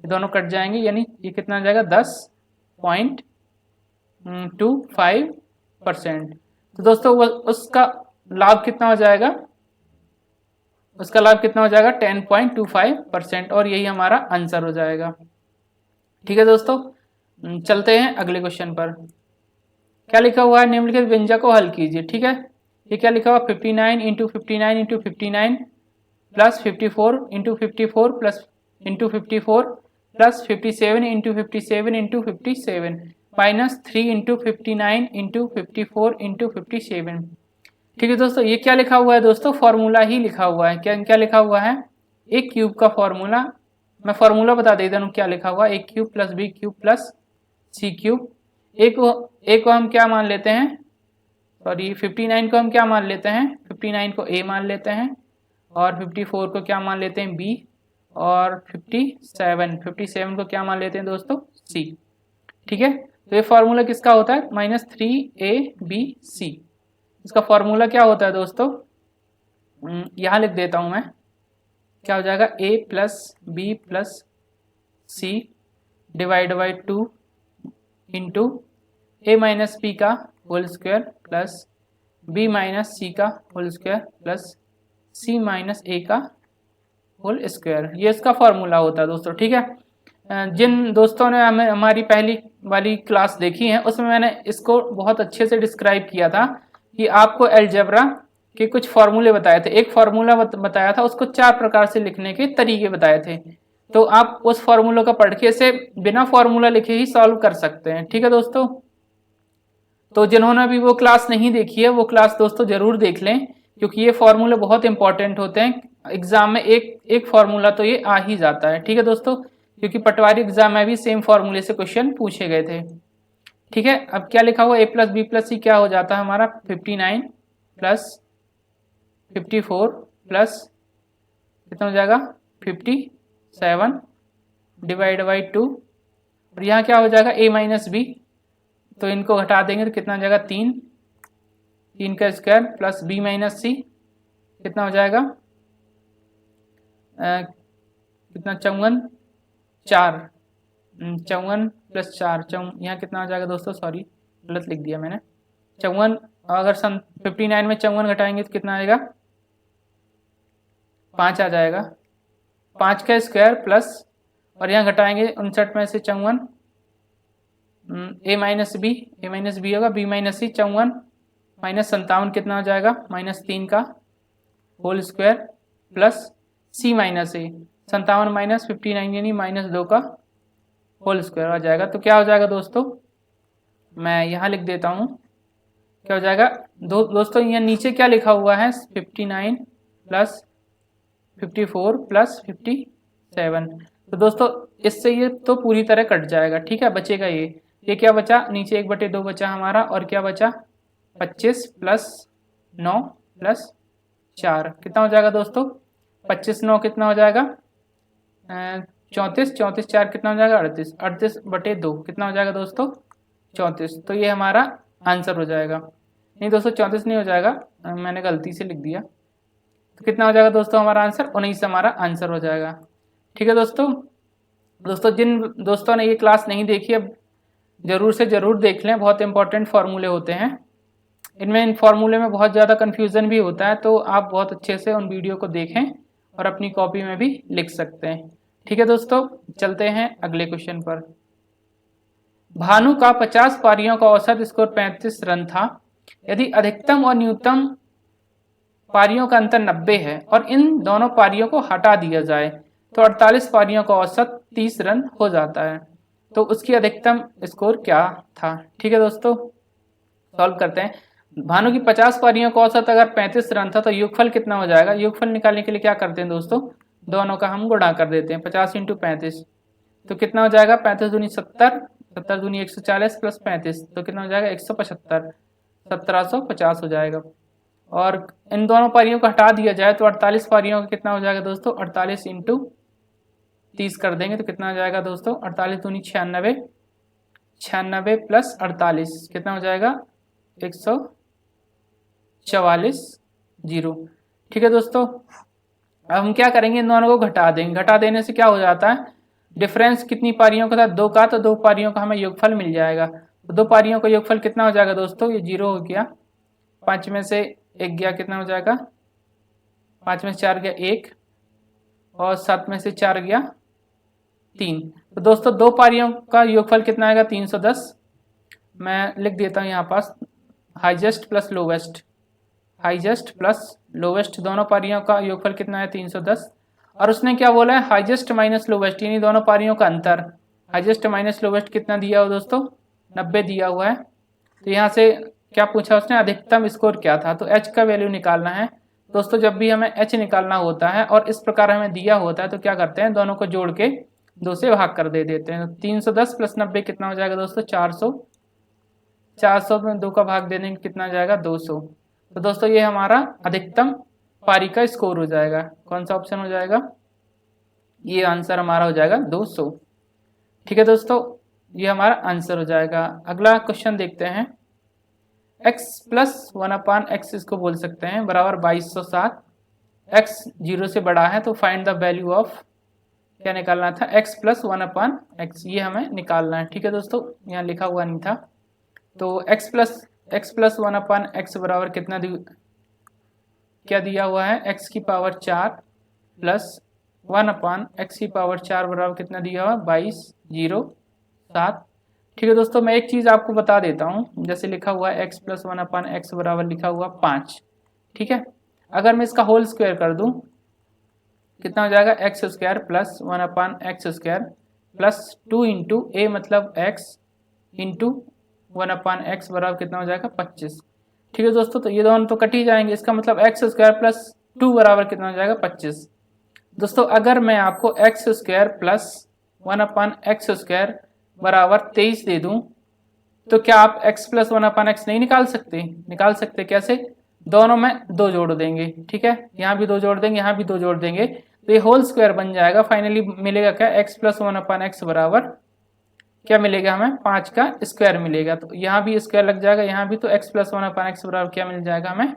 दोनों कट जाएंगे, यानी ये कितना आ जाएगा 10.25%। तो दोस्तों उसका लाभ कितना हो जाएगा, उसका लाभ कितना हो जाएगा 10.25%, और यही हमारा आंसर हो जाएगा। ठीक है दोस्तों, चलते हैं अगले क्वेश्चन पर। क्या लिखा हुआ है, निम्नलिखित व्यंजक को हल कीजिए। ठीक है, ये क्या लिखा हुआ 59 × 59 × 59 प्लस 54 × 54 प्लस × 54 प्लस 57 × 57 × 57 माइनस 3 × 59 × 54 × 57। ठीक है दोस्तों, ये क्या लिखा हुआ है दोस्तों, फॉर्मूला ही लिखा हुआ है। क्या क्या लिखा हुआ है, ए क्यूब का फॉर्मूला, मैं फॉर्मूला बता देता हूँ क्या लिखा हुआ, A cube plus B cube plus C cube. A को हम क्या मान लेते हैं, सॉरी 59 को हम क्या मान लेते हैं, 59 को ए मान लेते हैं, और 54 को क्या मान लेते हैं बी, और 57 को क्या मान लेते हैं दोस्तों सी। ठीक है, तो ये फॉर्मूला किसका होता है, -3AB इसका फॉर्मूला क्या होता है दोस्तों, यहाँ लिख देता हूँ मैं, क्या हो जाएगा a plus B plus C divide by 2 into A minus B का whole square plus B minus C का whole square plus C minus A का होल स्क्वायर, ये इसका फॉर्मूला होता है दोस्तों। ठीक है, जिन दोस्तों ने हमारी पहली वाली क्लास देखी है उसमें मैंने इसको बहुत अच्छे से डिस्क्राइब किया था कि आपको अलजेब्रा के कुछ फॉर्मूले बताए थे, एक फॉर्मूला बताया था, उसको 4 प्रकार से लिखने के तरीके बताए थे, तो आप उस फॉर्मूला का पढ़ के इसे बिना फॉर्मूला लिखे ही सॉल्व कर सकते हैं। ठीक है दोस्तों, तो जिन्होंने अभी वो क्लास नहीं देखी है वो क्लास दोस्तों जरूर देख लें, क्योंकि ये फॉर्मूले बहुत इंपॉर्टेंट होते हैं, एग्जाम में एक फॉर्मूला तो ये आ ही जाता है। ठीक है दोस्तों, क्योंकि पटवारी एग्जाम में भी सेम फॉर्मूले से क्वेश्चन पूछे गए थे। ठीक है, अब क्या लिखा हुआ, ए प्लस बी प्लस सी क्या हो जाता है हमारा 59 प्लस 54 प्लस कितना हो जाएगा 57 डिवाइड बाई 2, और यहाँ क्या हो जाएगा a माइनस बी, तो इनको घटा देंगे तो कितना हो जाएगा 3 का स्क्वायर प्लस b माइनस सी कितना हो जाएगा कितना 54 प्लस 4 यहाँ कितना हो जाएगा दोस्तों, सॉरी गलत लिख दिया मैंने, 54 अगर 59 में 54 घटाएंगे तो कितना आएगा 5 आ जाएगा, 5 का स्क्वायर प्लस, और यहाँ घटाएंगे 59 में से 54 ए माइनस बी होगा, बी माइनस सी 54 माइनस 57 कितना हो जाएगा -3 का whole square plus C minus ए 57 माइनस 59 यानी -2 का होल स्क्वायर आ जाएगा। तो क्या हो जाएगा दोस्तों, मैं यहाँ लिख देता हूँ, क्या हो जाएगा दोस्तों, यहाँ नीचे क्या लिखा हुआ है 59 प्लस 54 प्लस 57, तो दोस्तों इससे ये तो पूरी तरह कट जाएगा। ठीक है, बचेगा ये क्या बचा, नीचे 1/2 बचा हमारा, और क्या बचा 25 प्लस 9 प्लस 4 कितना हो जाएगा दोस्तों, 25 9 कितना हो जाएगा 34, 4 कितना हो जाएगा 38/2 कितना हो जाएगा दोस्तों 34, तो ये हमारा आंसर हो जाएगा। नहीं दोस्तों 34 नहीं हो जाएगा, मैंने गलती से लिख दिया, तो कितना हो जाएगा दोस्तों हमारा आंसर 19 हमारा आंसर हो जाएगा। ठीक है दोस्तों जिन दोस्तों ने ये क्लास नहीं देखी है जरूर से जरूर देख लें, बहुत इंपॉर्टेंट फार्मूले होते हैं, इनमें इन फार्मूले में बहुत ज़्यादा कन्फ्यूज़न भी होता है, तो आप बहुत अच्छे से उन वीडियो को देखें और अपनी कॉपी में भी लिख सकते हैं। ठीक है दोस्तों, चलते हैं अगले क्वेश्चन पर। भानु का 50 पारियों का औसत स्कोर 35 रन था, यदि अधिकतम और न्यूनतम पारियों का अंतर 90 है और इन दोनों पारियों को हटा दिया जाए तो 48 पारियों का औसत 30 रन हो जाता है, तो उसकी अधिकतम स्कोर क्या था। ठीक है दोस्तों, सॉल्व करते हैं। भानु की 50 पारियों का औसत अगर 35 रन था तो योगफल कितना हो जाएगा, योगफल निकालने के लिए क्या करते हैं दोस्तों, दोनों का हम गुणा कर देते हैं, 50 × 35 तो कितना हो जाएगा 35 दूनी 70, 70 दूनी 140 प्लस 35 तो कितना हो जाएगा 175, 1750 हो जाएगा। और इन दोनों पारियों को हटा दिया जाए तो 48 पारियों का कितना हो जाएगा दोस्तों, 48 × 30 कर देंगे तो कितना हो जाएगा दोस्तों 48 दूनी 96, 96 प्लस 48 कितना हो जाएगा 144 0। ठीक है दोस्तों, अब हम क्या करेंगे, इन दोनों को घटा देंगे, घटा देने से क्या हो जाता है, डिफरेंस कितनी पारियों का था 2 का, तो 2 पारियों का हमें योगफल मिल जाएगा, तो 2 पारियों का योगफल कितना हो जाएगा दोस्तों, ये 0 हो गया, 5 में से 1 गया कितना हो जाएगा, 5 में से 4 गया 1, और 7 में से 4 गया 3, तो दोस्तों 2 पारियों का योगफल कितना आएगा 310। मैं लिख देता हूँ यहाँ पास highest plus lowest, highest plus lowest दोनों पारियों का योगफल कितना है 310, और उसने क्या बोला है हाईएस्ट माइनस लोवेस्ट यानी दोनों पारियों का अंतर, हाईएस्ट माइनस लोवेस्ट कितना दिया हुआ दोस्तों 90 दिया हुआ है। तो यहाँ से क्या पूछा उसने, अधिकतम स्कोर क्या था, तो h का वैल्यू निकालना है, दोस्तों जब भी हमें h निकालना होता है और इस प्रकार हमें दिया होता है तो क्या करते हैं, दोनों को जोड़ के 2 से भाग कर दे देते हैं। 310 प्लस 90 कितना हो जाएगा दोस्तों, 400। 400 में 2 का भाग दे देंगे कितना हो जाएगा, 200। तो दोस्तों ये हमारा अधिकतम पारी का स्कोर हो जाएगा। कौन सा ऑप्शन हो जाएगा, ये आंसर हमारा हो जाएगा 200। ठीक है दोस्तों, ये हमारा आंसर हो जाएगा। अगला क्वेश्चन देखते हैं। x प्लस 1/x इसको बोल सकते हैं बराबर 2207। x 0 से बड़ा है तो फाइंड द वैल्यू ऑफ, क्या निकालना था, x प्लस 1/x, ये हमें निकालना है। ठीक है दोस्तों, यहाँ लिखा हुआ नहीं था। तो x प्लस 1/x बराबर कितना क्या दिया हुआ है, x की पावर 4 प्लस 1/x की पावर 4 बराबर कितना दिया हुआ, 2207। ठीक है दोस्तों, मैं एक चीज़ आपको बता देता हूँ, जैसे लिखा हुआ है x प्लस 1/x बराबर लिखा हुआ 5। ठीक है, अगर मैं इसका होल स्क्वायर कर दूँ कितना हो जाएगा, X square plus 1/x² plus 2 into A मतलब x इंटू 1/x बराबर कितना हो जाएगा, 25। ठीक है दोस्तों, तो ये दोनों तो कट ही जाएंगे, इसका मतलब x² प्लस 2 बराबर कितना हो जाएगा, 25। दोस्तों अगर मैं आपको x² प्लस 1/x² बराबर 23 दे दूं तो क्या आप x प्लस 1/x नहीं निकाल सकते, निकाल सकते। कैसे, दोनों में 2 जोड़ देंगे। ठीक है, यहाँ भी 2 जोड़ देंगे, यहाँ भी 2 जोड़ देंगे, तो ये होल स्क्वायर बन जाएगा। फाइनली मिलेगा क्या, x प्लस 1/x बराबर क्या मिलेगा हमें, 5 का स्क्वायर मिलेगा। तो यहाँ भी स्क्वायर लग जाएगा, यहाँ भी, तो x प्लस 1/x बराबर क्या मिल जाएगा हमें,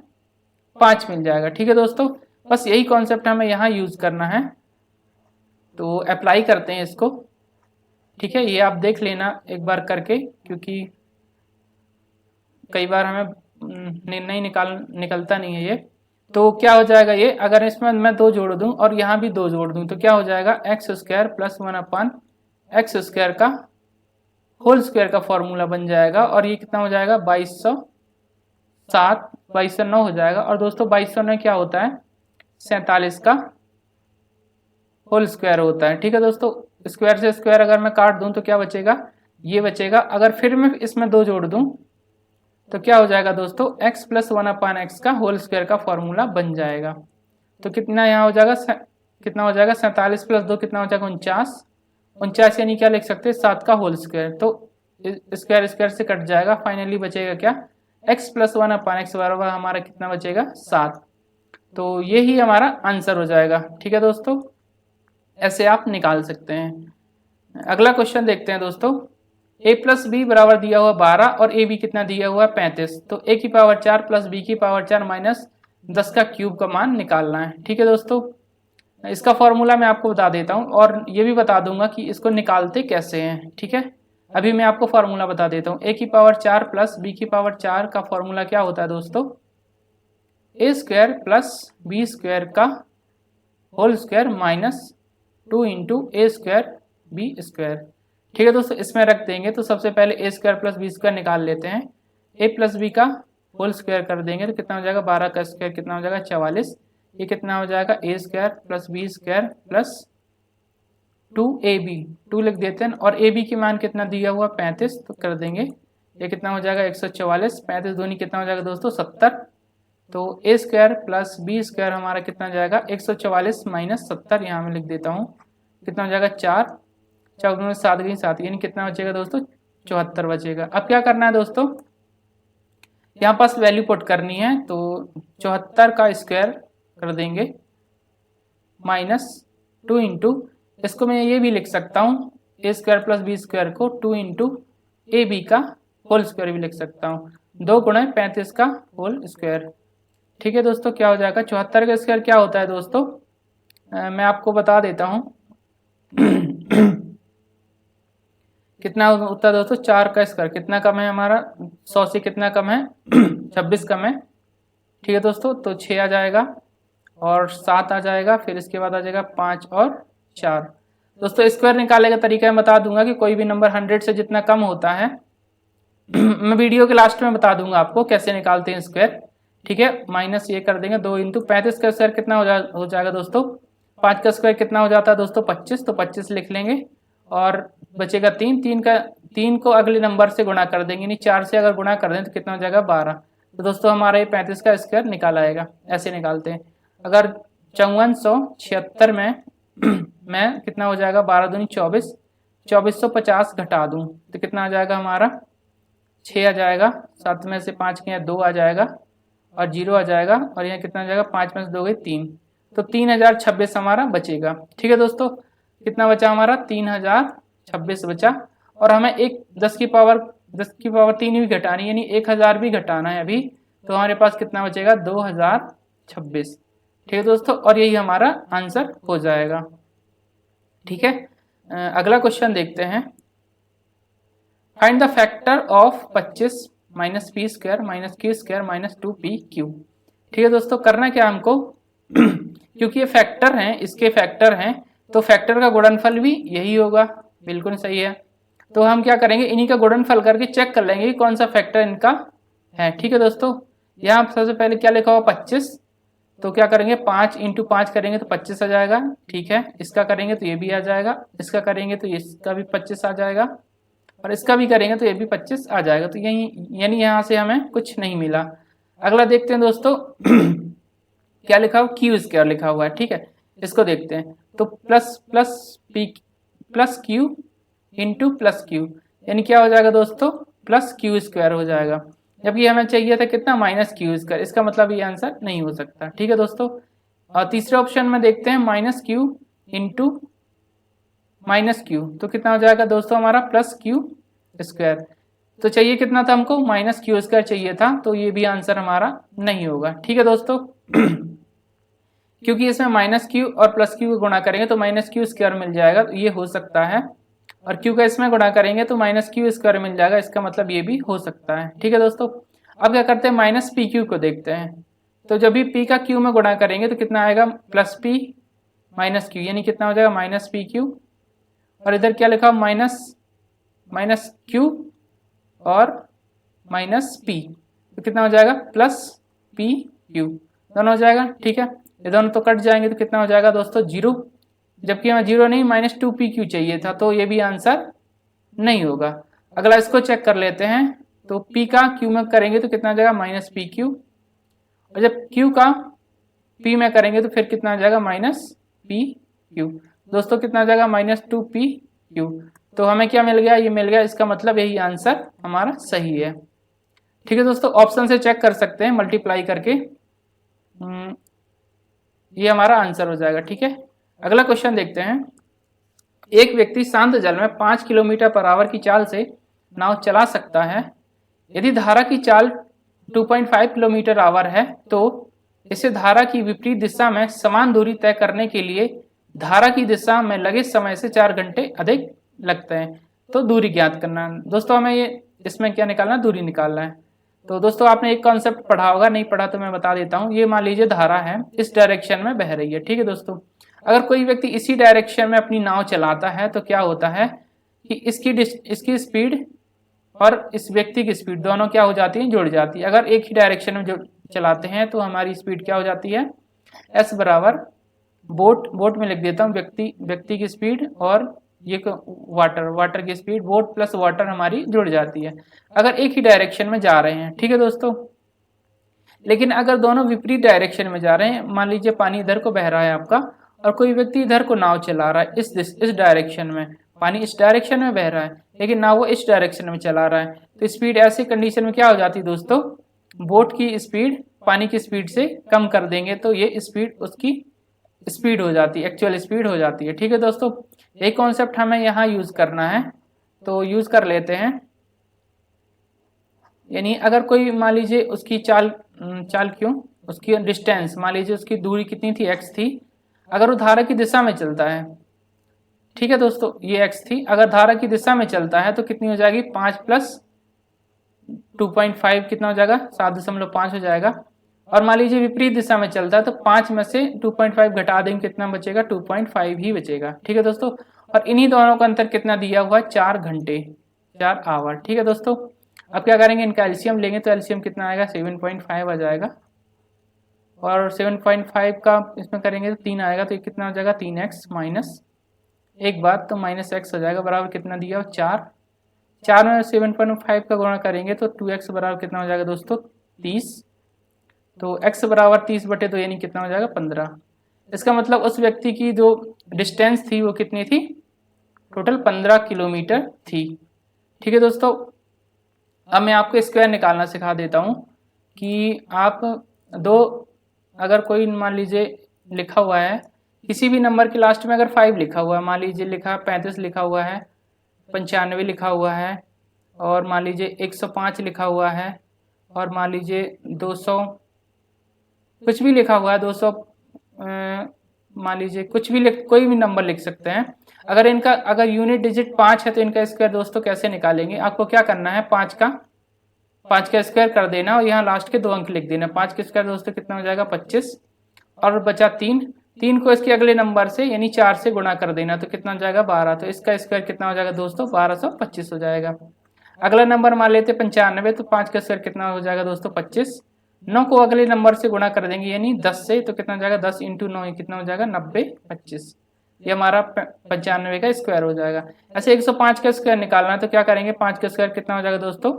5 मिल जाएगा। ठीक है दोस्तों, बस यही कॉन्सेप्ट हमें यहाँ यूज करना है। तो अप्लाई करते हैं इसको। ठीक है, ये आप देख लेना एक बार करके, क्योंकि कई बार हमें नहीं निकलता नहीं है ये। तो क्या हो जाएगा ये, अगर इसमें मैं 2 जोड़ दूं और यहाँ भी 2 जोड़ दूं तो क्या हो जाएगा, x² प्लस 1/x² का होल स्क्वायर का फॉर्मूला बन जाएगा। और ये कितना हो जाएगा, 2207, 2209 हो जाएगा। और दोस्तों 2209 क्या होता है, 47 का होल स्क्वायर होता है। ठीक है दोस्तों, स्क्वायर से स्क्वायर अगर मैं काट दूं तो क्या बचेगा, ये बचेगा। अगर फिर मैं इसमें 2 जोड़ दूं तो क्या हो जाएगा दोस्तों, x प्लस 1/x का होल स्क्वायर का फॉर्मूला बन जाएगा। तो कितना यहाँ हो जाएगा, कितना हो जाएगा, 47 प्लस 2 कितना हो जाएगा, 49। 49 यानी क्या लिख सकते हैं, 7 का होल स्क्वायर। तो स्क्वायर स्क्वायर से कट जाएगा, फाइनली बचेगा क्या, x प्लस 1/x बराबर हमारा कितना बचेगा, 7। तो यही हमारा आंसर हो जाएगा। ठीक है दोस्तों, ऐसे आप निकाल सकते हैं। अगला क्वेश्चन देखते हैं दोस्तों। a प्लस बी बराबर दिया हुआ 12 और ए बी कितना दिया हुआ है, 35। तो a की पावर 4 प्लस बी की पावर 4 माइनस 10 का क्यूब का मान निकालना है। ठीक है दोस्तों, इसका फॉर्मूला मैं आपको बता देता हूँ और ये भी बता दूंगा कि इसको निकालते कैसे हैं। ठीक है, अभी मैं आपको फॉर्मूला बता देता हूँ। a की पावर 4 प्लस बी की पावर 4 का फॉर्मूला क्या होता है दोस्तों, a² प्लस b² का whole square minus 2 into a² b²। ठीक है दोस्तों, इसमें रख देंगे तो सबसे पहले a² प्लस b² निकाल लेते हैं। a प्लस बी का होल स्क्वायर कर देंगे तो कितना हो जाएगा, 12 का स्क्वायर कितना हो जाएगा, 44। ये कितना हो जाएगा, a² plus b² plus 2ab, 2 लिख देते हैं। और ab की मान कितना दिया हुआ, 35, तो कर देंगे। ये कितना हो जाएगा, 144, 35 दूनी कितना हो जाएगा दोस्तों, 70। तो a² प्लस b² हमारा कितना जाएगा, 144 माइनस 70, यहाँ में लिख देता हूँ, कितना हो जाएगा, 4 4 7 गई 7, यानी कितना बचेगा दोस्तों, 74 बचेगा। अब क्या करना है दोस्तों, यहाँ पास वैल्यू पुट करनी है। तो 74 का स्क्वायर कर देंगे माइनस 2 इंटू, इसको मैं ये भी लिख सकता हूँ, a² प्लस b² को 2 इंटू ab का होल स्क्वायर भी लिख सकता हूँ, 2 गुणे 35 का होल स्क्वायर। ठीक है दोस्तों, क्या हो जाएगा, 74 का स्क्वायर क्या होता है दोस्तों, मैं आपको बता देता हूँ कितना होता है दोस्तों, 4 का स्क्वायर कितना कम है हमारा, 100 से कितना कम है 26 कम है। ठीक है दोस्तों, तो 6 आ जाएगा और 7 आ जाएगा, फिर इसके बाद आ जाएगा 5 और 4। दोस्तों स्क्वायर निकालने का तरीका मैं बता दूंगा कि कोई भी नंबर 100 से जितना कम होता है मैं वीडियो के लास्ट में बता दूंगा आपको कैसे निकालते हैं स्क्वायर। ठीक है, माइनस ये कर देंगे 2 इंटू 35 का स्क्वायर कितना हो जाएगा दोस्तों, 5 का स्क्वायर कितना हो जाता है दोस्तों, 25, तो 25 लिख लेंगे। और बचेगा 3 को अगले नंबर से गुणा कर देंगे, यानी 4 से अगर गुणा कर दें तो कितना हो जाएगा, 12। तो दोस्तों हमारा ये 35 का स्क्वायर निकाल आएगा। ऐसे निकालते हैं। अगर 5476 में मैं कितना हो जाएगा, 12 दूनी 24, 2450 घटा दूं तो कितना आ जाएगा हमारा, 6 आ जाएगा। 7 में से 5 के यहाँ 2 आ जाएगा और 0 आ जाएगा, और यहाँ कितना आ जाएगा, 5 में से 2 गए 3, तो 3026 हमारा बचेगा। ठीक है दोस्तों, कितना बचा हमारा, 3026 बचा। और हमें एक 10 की पावर 3 भी घटानी है, यानी 1000 भी घटाना है अभी, तो हमारे पास कितना बचेगा, 2026। ठीक है दोस्तों, और यही हमारा आंसर हो जाएगा। ठीक है, अगला क्वेश्चन देखते हैं। Find the factor of 25 minus P square minus Q square minus 2pq। ठीक है दोस्तों, करना क्या हमको क्योंकि ये फैक्टर हैं, इसके फैक्टर हैं, तो फैक्टर का गुणनफल भी यही होगा। बिल्कुल सही है। तो हम क्या करेंगे, इन्हीं का गुणनफल करके चेक कर लेंगे कि कौन सा फैक्टर इनका है। ठीक है दोस्तों, यहाँ सबसे पहले क्या लिखा हुआ, 25, तो क्या करेंगे, 5 × 5 करेंगे तो 25 आ जाएगा। ठीक है, इसका करेंगे तो ये भी आ जाएगा, इसका करेंगे तो इसका भी 25 आ जाएगा, और इसका भी करेंगे तो ये भी 25 आ जाएगा। तो यही यानी यहाँ से हमें कुछ नहीं मिला। अगला देखते हैं दोस्तों क्या लिखा हुआ, क्यू स्क्वायर लिखा हुआ है। ठीक है, इसको देखते हैं। तो plus Q into plus Q, यानी क्या हो जाएगा दोस्तों, प्लस क्यू स्क्वायर हो जाएगा। जबकि हमें चाहिए था कितना, माइनस क्यू स्क्वायर। इसका मतलब ये आंसर नहीं हो सकता। ठीक है दोस्तों, और तीसरे ऑप्शन में देखते हैं, minus Q into minus Q, तो कितना हो जाएगा दोस्तों हमारा, प्लस क्यू स्क्वायर। तो चाहिए कितना था हमको, माइनस क्यू स्क्वायर चाहिए था, तो ये भी आंसर हमारा नहीं होगा। ठीक है दोस्तों क्योंकि इसमें माइनस क्यू और प्लस क्यू को गुणा करेंगे तो माइनस क्यू स्क्वायर मिल जाएगा, तो ये हो सकता है। और क्यू का इसमें गुणा करेंगे तो माइनस क्यू स्क्वायर मिल जाएगा, इसका मतलब ये भी हो सकता है। ठीक है दोस्तों, अब क्या करते हैं, माइनस पी क्यू को देखते हैं। तो जब भी पी का क्यू में गुणा करेंगे तो कितना आएगा, प्लस पी माइनस क्यू, यानी कितना हो जाएगा, माइनस पी क्यू। और इधर क्या लिखा, माइनस क्यू और माइनस पी, तो कितना हो जाएगा, प्लस पी क्यू, दोनों हो जाएगा। ठीक है, ये दोनों तो कट जाएंगे, तो कितना हो जाएगा दोस्तों, 0, जबकि हमें 0 नहीं, माइनस 2pq चाहिए था, तो ये भी आंसर नहीं होगा। अगला इसको चेक कर लेते हैं। तो p का q में करेंगे तो कितना हो जाएगा, माइनस pq, और जब q का p में करेंगे तो फिर कितना हो जाएगा, माइनस pq। दोस्तों कितना हो जाएगा, माइनस 2pq। तो हमें क्या मिल गया, ये मिल गया, इसका मतलब यही आंसर हमारा सही है। ठीक है दोस्तों, ऑप्शन से चेक कर सकते हैं मल्टीप्लाई करके, ये हमारा आंसर हो जाएगा। ठीक है, अगला क्वेश्चन देखते हैं। एक व्यक्ति शांत जल में 5 किलोमीटर पर आवर की चाल से नाव चला सकता है। यदि धारा की चाल 2.5 किलोमीटर आवर है तो इसे धारा की विपरीत दिशा में समान दूरी तय करने के लिए धारा की दिशा में लगे समय से 4 घंटे अधिक लगते हैं। तो दूरी ज्ञात करना है। दोस्तों हमें ये इसमें क्या निकालना है, दूरी निकालना है। तो दोस्तों आपने एक कॉन्सेप्ट पढ़ा होगा, नहीं पढ़ा तो मैं बता देता हूँ। ये मान लीजिए धारा है, इस डायरेक्शन में बह रही है। ठीक है दोस्तों, अगर कोई व्यक्ति इसी डायरेक्शन में अपनी नाव चलाता है तो क्या होता है कि इसकी स्पीड और इस व्यक्ति की स्पीड दोनों क्या हो जाती है, जुड़ जाती है। अगर एक ही डायरेक्शन में जो चलाते हैं तो हमारी स्पीड क्या हो जाती है, s बराबर बोट में लिख देता हूँ, व्यक्ति की स्पीड और ये वाटर की स्पीड, बोट प्लस वाटर हमारी जुड़ जाती है अगर एक ही डायरेक्शन में जा रहे हैं। ठीक है दोस्तों, लेकिन अगर दोनों विपरीत डायरेक्शन में जा रहे हैं, मान लीजिए पानी इधर को बह रहा है आपका और कोई व्यक्ति इधर को नाव चला रहा है, इस डायरेक्शन में, पानी इस डायरेक्शन में बह रहा है लेकिन नाव वो इस डायरेक्शन में चला रहा है, तो स्पीड ऐसी कंडीशन में क्या हो जाती है दोस्तों, बोट की स्पीड पानी की स्पीड से कम कर देंगे तो ये स्पीड उसकी स्पीड हो जाती है, एक्चुअल स्पीड हो जाती है। ठीक है दोस्तों, यही कॉन्सेप्ट हमें यहाँ यूज करना है, तो यूज कर लेते हैं। यानी अगर कोई मान लीजिए उसकी चाल क्यों, उसकी डिस्टेंस मान लीजिए उसकी दूरी कितनी थी, x थी। अगर वो धारा की दिशा में चलता है, ठीक है दोस्तों, ये x थी, अगर धारा की दिशा में चलता है तो कितनी हो जाएगी, 5 प्लस 2.5 कितना हो जाएगा, 7.5 हो जाएगा। और मान लीजिए विपरीत दिशा में चलता है तो 5 में से 2.5 घटा देंगे, कितना बचेगा, 2.5 ही बचेगा। ठीक है दोस्तों, और इन्हीं दोनों का अंतर कितना दिया हुआ है, 4 घंटे, 4 आवर। ठीक है दोस्तों, अब क्या करेंगे, इनका एलसीएम लेंगे तो एलसीएम कितना आएगा, 7.5 आ जाएगा, और 7.5 का इसमें करेंगे तो 3 आएगा, तो ये कितना हो जाएगा, 3x माइनस एक बात तो माइनस x हो जाएगा, बराबर कितना दिया हो, 4 में 7.5 का गुणा करेंगे तो 2x बराबर कितना हो जाएगा दोस्तों, 30, तो x बराबर 30/2 यानी कितना हो जाएगा 15। इसका मतलब उस व्यक्ति की जो डिस्टेंस थी वो कितनी थी, टोटल 15 किलोमीटर थी। ठीक है दोस्तों, अब मैं आपको स्क्वायर निकालना सिखा देता हूँ कि आप अगर कोई मान लीजिए लिखा हुआ है किसी भी नंबर के लास्ट में अगर 5 लिखा हुआ है, मान लीजिए लिखा 35 लिखा हुआ है, 95 लिखा हुआ है, और मान लीजिए 105 लिखा हुआ है, और मान लीजिए 200 कुछ भी लिखा हुआ है, 200 मान लीजिए कुछ भी कोई भी नंबर लिख सकते हैं। अगर यूनिट डिजिट 5 है तो इनका स्क्वायर दोस्तों कैसे निकालेंगे, आपको क्या करना है, 5 का स्क्वायर कर देना और यहाँ लास्ट के 2 अंक लिख देना। 5 का स्क्वायर दोस्तों कितना हो जाएगा 25, और बचा 3 को इसके अगले नंबर से यानी 4 से गुणा कर देना तो कितना हो जाएगा 12। तो इसका स्क्वायर कितना हो जाएगा दोस्तों 1225 हो जाएगा। अगला नंबर मान लेते 95, तो 5 का स्क्वायर कितना हो जाएगा दोस्तों 25। 9 को अगले नंबर से गुणा कर देंगे यानी 10 से, तो कितना हो जाएगा 10 × 9 कितना हो जाएगा 90, 25। ये हमारा 95 का स्क्वायर हो जाएगा। ऐसे 105 का स्क्वायर निकालना है तो क्या करेंगे, 5 का स्क्वायर कितना हो जाएगा दोस्तों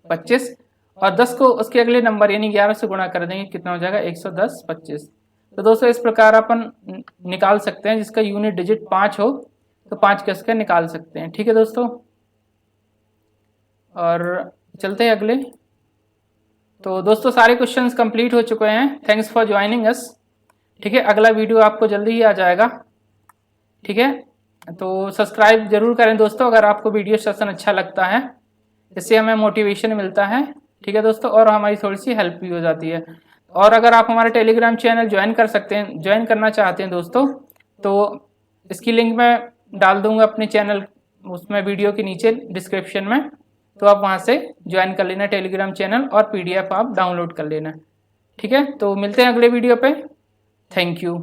25, और 10 को उसके अगले नंबर यानी 11 से गुणा कर देंगे कितना हो जाएगा 110, 25। तो दोस्तों इस प्रकार अपन निकाल सकते हैं, जिसका यूनिट डिजिट 5 हो तो 5 का स्क्वायर निकाल सकते हैं। ठीक है दोस्तों, और चलते हैं अगले। तो दोस्तों सारे क्वेश्चंस कंप्लीट हो चुके हैं। Thanks for joining us. ठीक है, अगला वीडियो आपको जल्दी ही आ जाएगा। ठीक है, तो सब्सक्राइब जरूर करें दोस्तों अगर आपको वीडियो सेशन अच्छा लगता है, इससे हमें मोटिवेशन मिलता है। ठीक है दोस्तों, और हमारी थोड़ी सी हेल्प भी हो जाती है। और अगर आप हमारे टेलीग्राम चैनल ज्वाइन करना चाहते हैं दोस्तों, तो इसकी लिंक मैं डाल दूंगा अपने चैनल उसमें वीडियो के नीचे डिस्क्रिप्शन में, तो आप वहां से ज्वाइन कर लेना टेलीग्राम चैनल और PDF आप डाउनलोड कर लेना। ठीक है, तो मिलते हैं अगले वीडियो पे। Thank you.